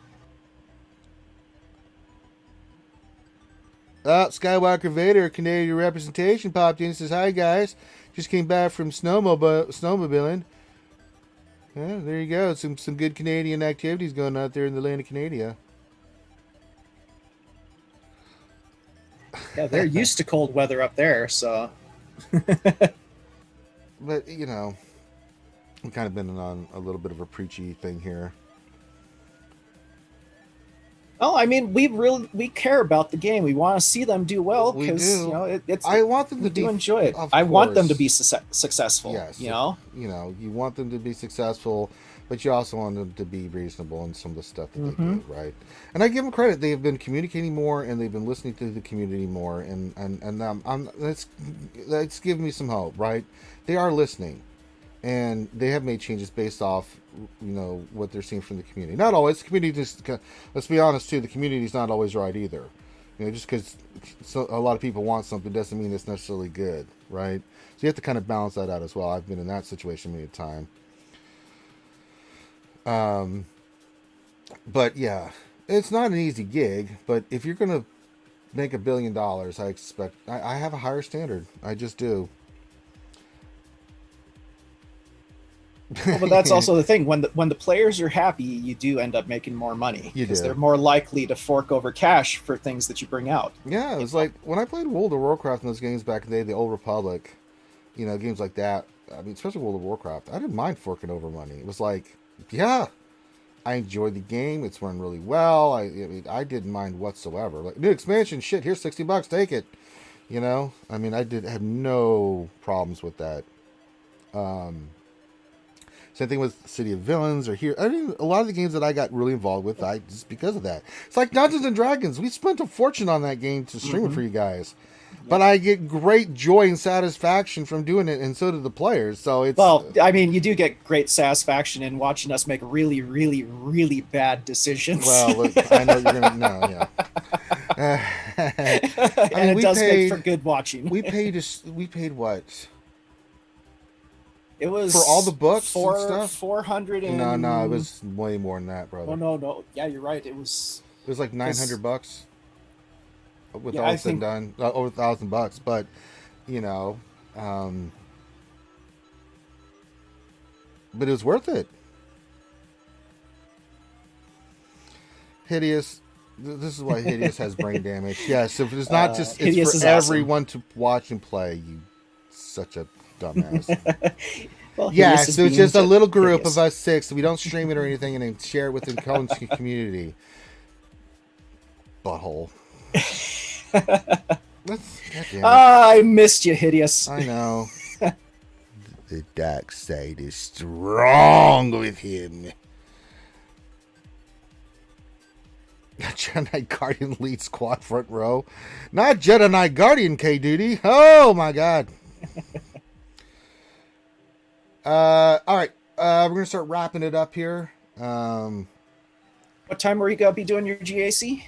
Skywalker Vader, Canadian representation, popped in and says, hi guys. Just came back from snowmobiling. Yeah, there you go. Some good Canadian activities going out there in the land of Canada. Yeah, they're used to cold weather up there, so. But, you know, I've kind of been on a little bit of a preachy thing here. Oh, I mean, we care about the game. We want to see them do well because you know I want them to enjoy it. I want them to be successful. Yes, you know, you want them to be successful, but you also want them to be reasonable in some of the stuff that they do, right? And I give them credit; they've been communicating more and they've been listening to the community more, and that's giving me some hope, right? They are listening. And they have made changes based off, what they're seeing from the community. Not always. The community just, let's be honest too, the community's not always right either. Just because a lot of people want something doesn't mean it's necessarily good, right? So you have to kind of balance that out as well. I've been in that situation many times. But yeah, it's not an easy gig. But if you're going to make $1 billion, I expect, I have a higher standard. I just do. Well, but that's also the thing. When the players are happy, you do end up making more money because they're more likely to fork over cash for things that you bring out. Yeah, it was like when I played World of Warcraft in those games back in the day, the Old Republic, games like that. I mean, especially World of Warcraft, I didn't mind forking over money. It was like, yeah, I enjoyed the game. It's run really well. I mean, I didn't mind whatsoever. Like, new expansion, shit, here's $60, take it. I mean, I have no problems with that. Same thing with City of Villains or here. I mean, a lot of the games that I got really involved with, just because of that. It's like Dungeons and Dragons. We spent a fortune on that game to stream it for you guys. But I get great joy and satisfaction from doing it, and so do the players. So it's... Well, I mean, you do get great satisfaction in watching us make really, really, really bad decisions. Well, I know you're going to... No, yeah. And it does make for good watching. We paid what? It was for all the books and stuff. 400 and no, it was way more than that, brother. Oh no, yeah, you're right. It was like $900 with all said and done, over $1,000. But but it was worth it. Hideous. This is why Hideous has brain damage. Yes, if it's not just it's for everyone to watch and play. You such a dumbass. Well, yeah, so it's just a little group of us 6. We don't stream it or anything, and then share it with the community. Butthole. I missed you, Hideous. I know. The dark side is strong with him. Jedi Knight Guardian lead squad front row. Not Jedi Knight Guardian, K-Duty. Oh, my God. All right. We're going to start wrapping it up here. What time are you going to be doing your GAC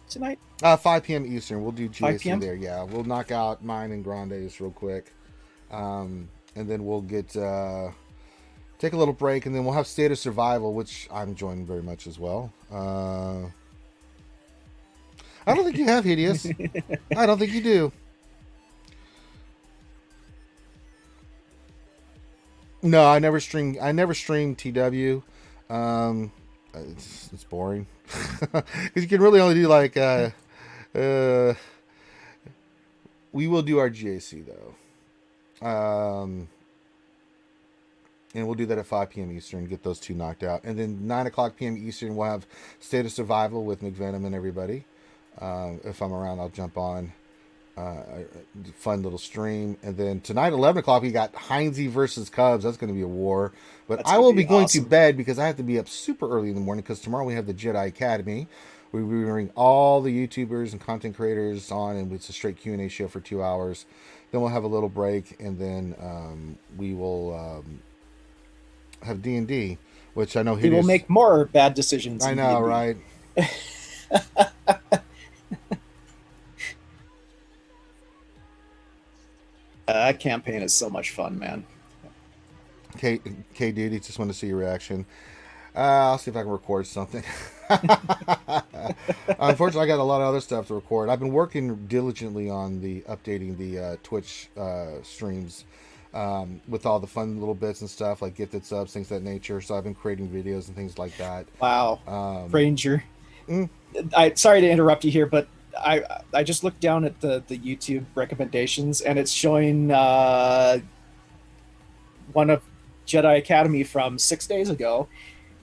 tonight? 5 p.m. Eastern. We'll do GAC 5 there. Yeah, we'll knock out mine and Grande's real quick. And then we'll get take a little break, and then we'll have State of Survival, which I'm enjoying very much as well. I don't think you have, Hideous. I don't think you do. No, I never stream. I never stream TW. It's boring because you can really only do like. We will do our GAC though, and we'll do that at 5 p.m. Eastern. Get those two knocked out, and then 9:00 p.m. Eastern we'll have State of Survival with McVenom and everybody. If I'm around, I'll jump on. Fun little stream, and then tonight 11:00 we got Heinze versus Cubs. That's going to be a war, but I will be going to bed because I have to be up super early in the morning because tomorrow we have the Jedi Academy. We bring all the YouTubers and content creators on, and it's a straight Q&A show for 2 hours. Then we'll have a little break, and then we will have D&D, which I know he will make more bad decisions. I know, right? That campaign is so much fun, man. K Duty, just want to see your reaction. I'll see if I can record something. Unfortunately, I got a lot of other stuff to record. I've been working diligently on updating the Twitch streams with all the fun little bits and stuff like gifted subs, things of that nature. So I've been creating videos and things like that. Wow, Ranger. Sorry to interrupt you here, but I just looked down at the YouTube recommendations, and it's showing one of Jedi Academy from 6 days ago.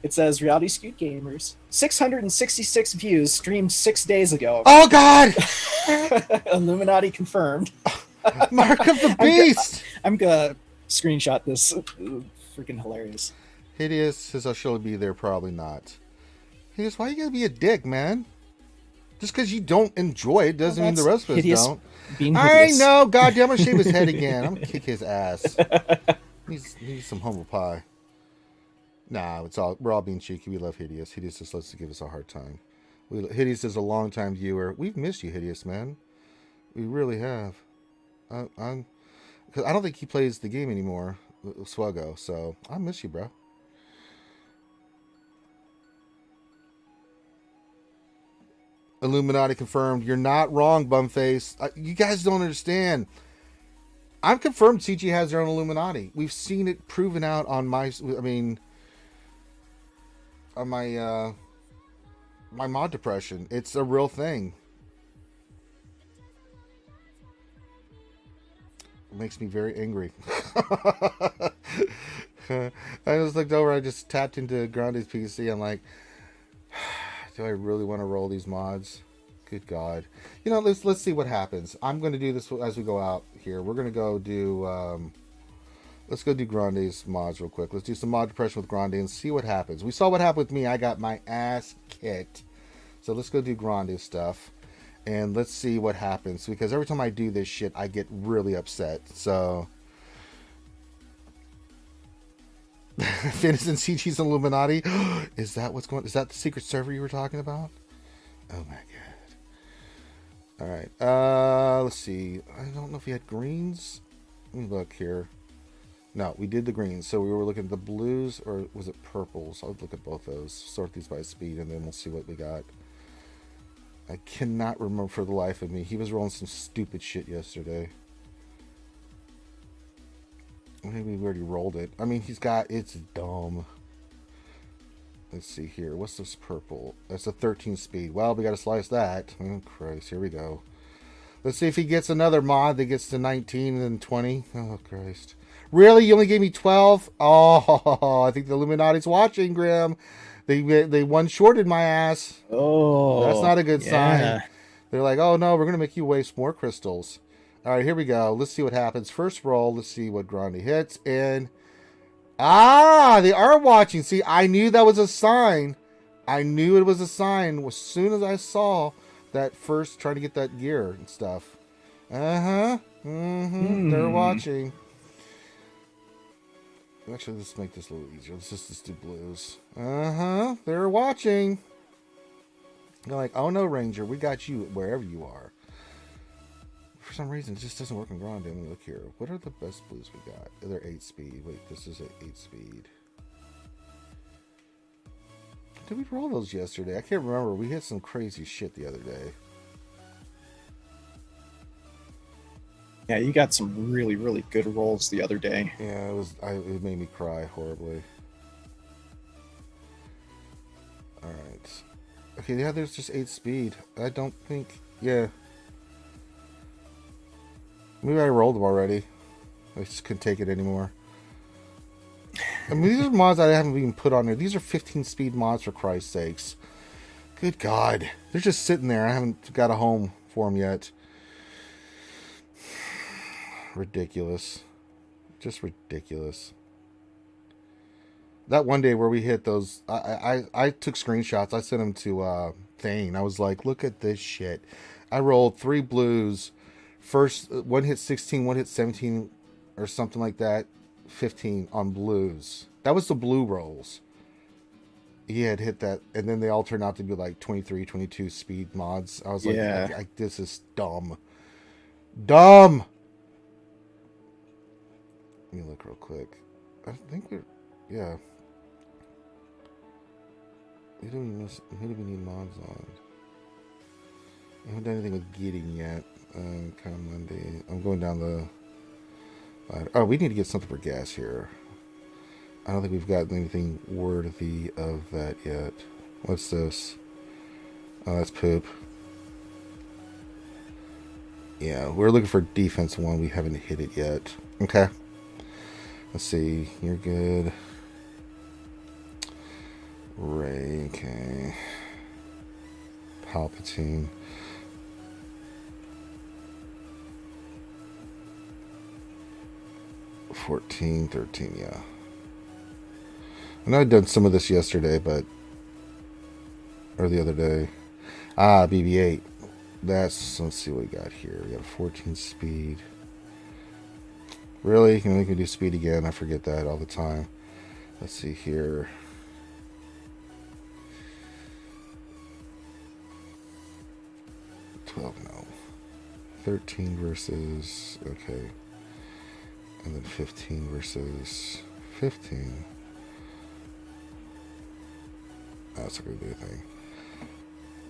It says Reality Skewed Gamers, 666 views streamed 6 days ago. Oh God! Illuminati confirmed. Mark of the Beast. I'm gonna screenshot this. Freaking hilarious. Hideous says I'll surely be there. Probably not. Hideous, why you gotta be a dick, man? Just because you don't enjoy it doesn't mean the rest of us don't. I know. Goddamn, I'm gonna shave his head again. I'm gonna kick his ass. He's some humble pie. Nah, we're all being cheeky. We love Hideous. Hideous just loves to give us a hard time. Hideous is a long-time viewer. We've missed you, Hideous, man. We really have. Cause I don't think he plays the game anymore, SWGOH. So I miss you, bro. Illuminati confirmed. You're not wrong, bumface. You guys don't understand. I'm confirmed CG has their own Illuminati. We've seen it proven out on my mod depression. It's a real thing. It makes me very angry. I just looked over. I just tapped into Grande's PC. I'm like, do I really want to roll these mods? Good God. You know, let's see what happens. I'm going to do this as we go out here. We're going to go do... let's go do Grande's mods real quick. Let's do some mod depression with Grande and see what happens. We saw what happened with me. I got my ass kicked. So let's go do Grande's stuff. And let's see what happens. Because every time I do this shit, I get really upset. So... Finis and CG's Illuminati. Is that what's going... Is that the secret server you were talking about? Oh my God. Alright. Let's see. I don't know if we had greens. Let me look here. No, we did the greens. So we were looking at the blues, or was it purples? I'll look at both those. Sort these by speed, and then we'll see what we got. I cannot remember for the life of me. He was rolling some stupid shit yesterday. Maybe we already rolled it. I mean, it's dumb. Let's see here. What's this purple? That's a 13 speed. Well, we got to slice that. Oh, Christ. Here we go. Let's see if he gets another mod that gets to 19 and then 20. Oh, Christ. Really? You only gave me 12? Oh, I think the Illuminati's watching, Grim. They one-shorted my ass. Oh. That's not a good sign. They're like, oh, no, we're going to make you waste more crystals. All right, here we go. Let's see what happens. First roll. Let's see what Grande hits. And, they are watching. See, I knew that was a sign. I knew it was a sign as soon as I saw that first trying to get that gear and stuff. Uh-huh. Mm-hmm. They're watching. Actually, let's make this a little easier. Let's just do blues. Uh-huh. They're watching. They're like, oh no, Ranger, we got you wherever you are. For some reason, it just doesn't work in Grande. Let me look here. What are the best blues we got? They're 8 speed. Wait, this is an 8 speed. Did we roll those yesterday? I can't remember. We hit some crazy shit the other day. Yeah, you got some really, really good rolls the other day. Yeah, it made me cry horribly. All right. Okay, yeah, there's just 8 speed. I don't think. Yeah. Maybe I rolled them already. I just couldn't take it anymore. I mean, these are mods that I haven't even put on there. These are 15 speed mods, for Christ's sakes. Good God. They're just sitting there. I haven't got a home for them yet. Ridiculous. Just ridiculous. That one day where we hit those, I took screenshots. I sent them to Thane. I was like, look at this shit. I rolled 3 blues. First, one hit 16, one hit 17, or something like that. 15 on blues. That was the blue rolls. He had hit that, and then they all turned out to be like 23, 22 speed mods. I was like, Yeah. this is dumb. Dumb! Let me look real quick. I think yeah. Who do we need mods on? I haven't done anything with Getting yet. Kind of Monday. I'm going down the... oh, we need to get something for gas here. I don't think we've gotten anything worthy of that yet. What's this? Oh, that's poop. Yeah, we're looking for defense 1. We haven't hit it yet. Okay. Let's see. You're good. Ray, okay. Palpatine. $14, $13, yeah. I know I'd done some of this yesterday, but... or the other day. Ah, BB-8. Let's see what we got here. We got a 14 speed. Really? You can make me do speed again? I forget that all the time. Let's see here. No. 13 versus... okay. And then 15 versus 15. That's a good thing.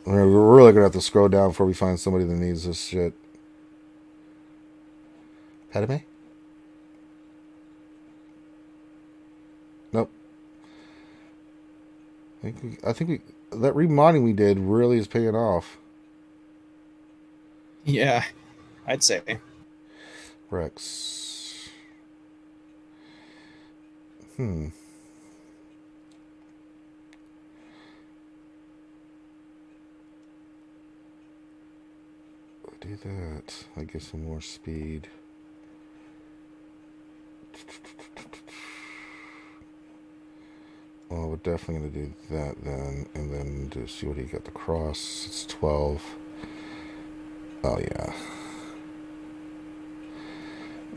We're really going to have to scroll down before we find somebody that needs this shit. Padme? Nope. I think that remodding we did really is paying off. Yeah, I'd say. Rex. Do that. I get some more speed. Well, we're definitely going to do that then. And then to see what he got the cross. It's 12. Oh, yeah.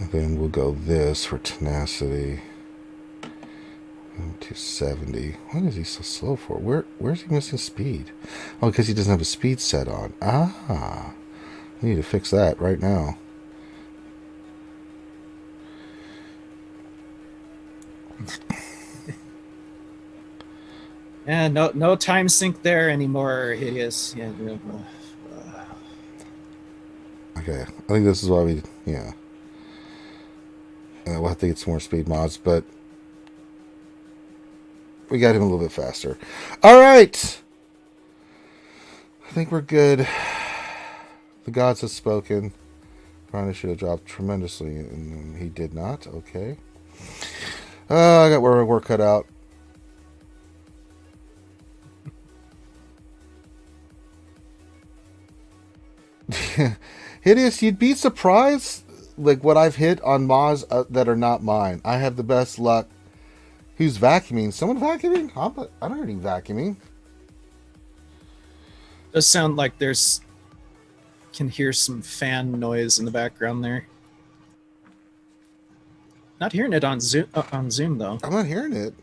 And then we'll go this for tenacity. 270. What is he so slow for? Where's he missing speed? Oh, because he doesn't have a speed set on. Ah. We need to fix that right now. Yeah, no time sync there anymore, Hideous. Yeah. Okay, I think this is why we, yeah. We'll have to get some more speed mods, but we got him a little bit faster. All right. I think we're good. The gods have spoken. Grande should have dropped tremendously, and he did not. Okay. I got work cut out. Hideous, you'd be surprised, like what I've hit on mods that are not mine. I have the best luck. Who's vacuuming? Someone vacuuming? I don't hear any vacuuming. Does sound like can hear some fan noise in the background there. Not hearing it on Zoom though. I'm not hearing it.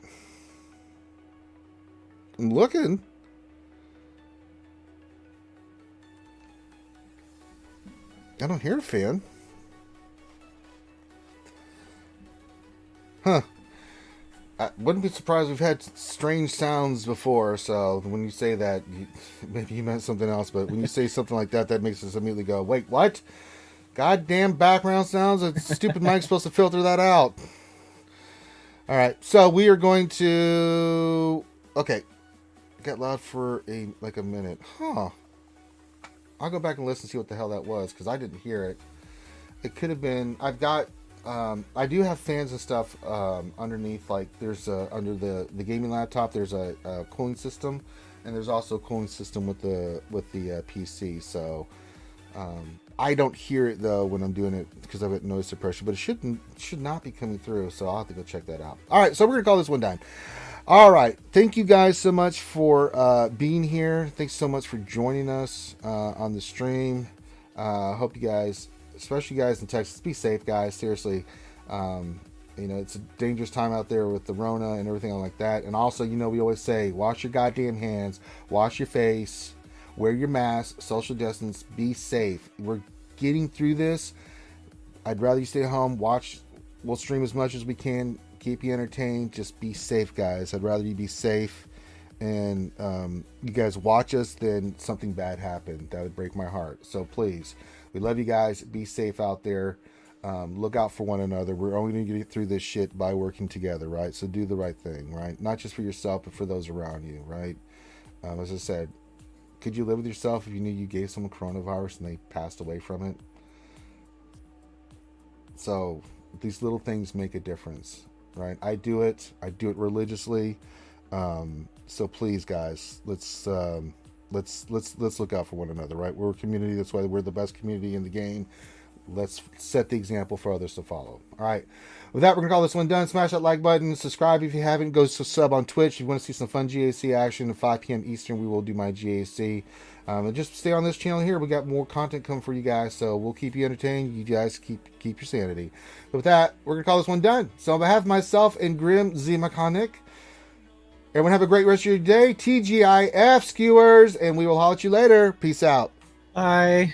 I'm looking. I don't hear a fan. Huh. I wouldn't be surprised. We've had strange sounds before, so when you say that, maybe you meant something else, but when you say something like that, that makes us immediately go, wait, what? Goddamn background sounds. A stupid mic's supposed to filter that out. All right, so we are going to. Okay, got loud for a minute. Huh. I'll go back and listen to see what the hell that was because I didn't hear it. It could have been. I've got. I do have fans and stuff underneath. Like there's under the gaming laptop. There's a cooling system, and there's also a cooling system with the PC. So. I don't hear it though when I'm doing it because I've got noise suppression, but it should not be coming through, so I'll have to go check that out. All right, so we're gonna call this one done. All right, thank you guys so much for being here. Thanks so much for joining us on the stream. Hope you guys, especially you guys in Texas, be safe, guys. Seriously, it's a dangerous time out there with the Rona and everything like that. And also, we always say, wash your goddamn hands, wash your face. Wear your mask, social distance, be safe. We're getting through this. I'd rather you stay home, we'll stream as much as we can, keep you entertained, just be safe, guys. I'd rather you be safe and you guys watch us than something bad happen. That would break my heart. So please, we love you guys. Be safe out there. Look out for one another. We're only going to get through this shit by working together, right? So do the right thing, right? Not just for yourself, but for those around you, right? As I said, could you live with yourself if you knew you gave someone coronavirus and they passed away from it? So these little things make a difference, right? I do it religiously. So please, guys, let's look out for one another, right? We're a community. That's why we're the best community in the game. Let's set the example for others to follow. All right. With that, we're going to call this one done. Smash that like button. Subscribe if you haven't. Go to sub on Twitch. If you want to see some fun GAC action at 5 p.m. Eastern, we will do my GAC. And just stay on this channel here. We got more content coming for you guys, so we'll keep you entertained. You guys keep your sanity. But with that, we're going to call this one done. So on behalf of myself and Grim Z Mechanic, everyone have a great rest of your day. TGIF, skewers, and we will holler at you later. Peace out. Bye.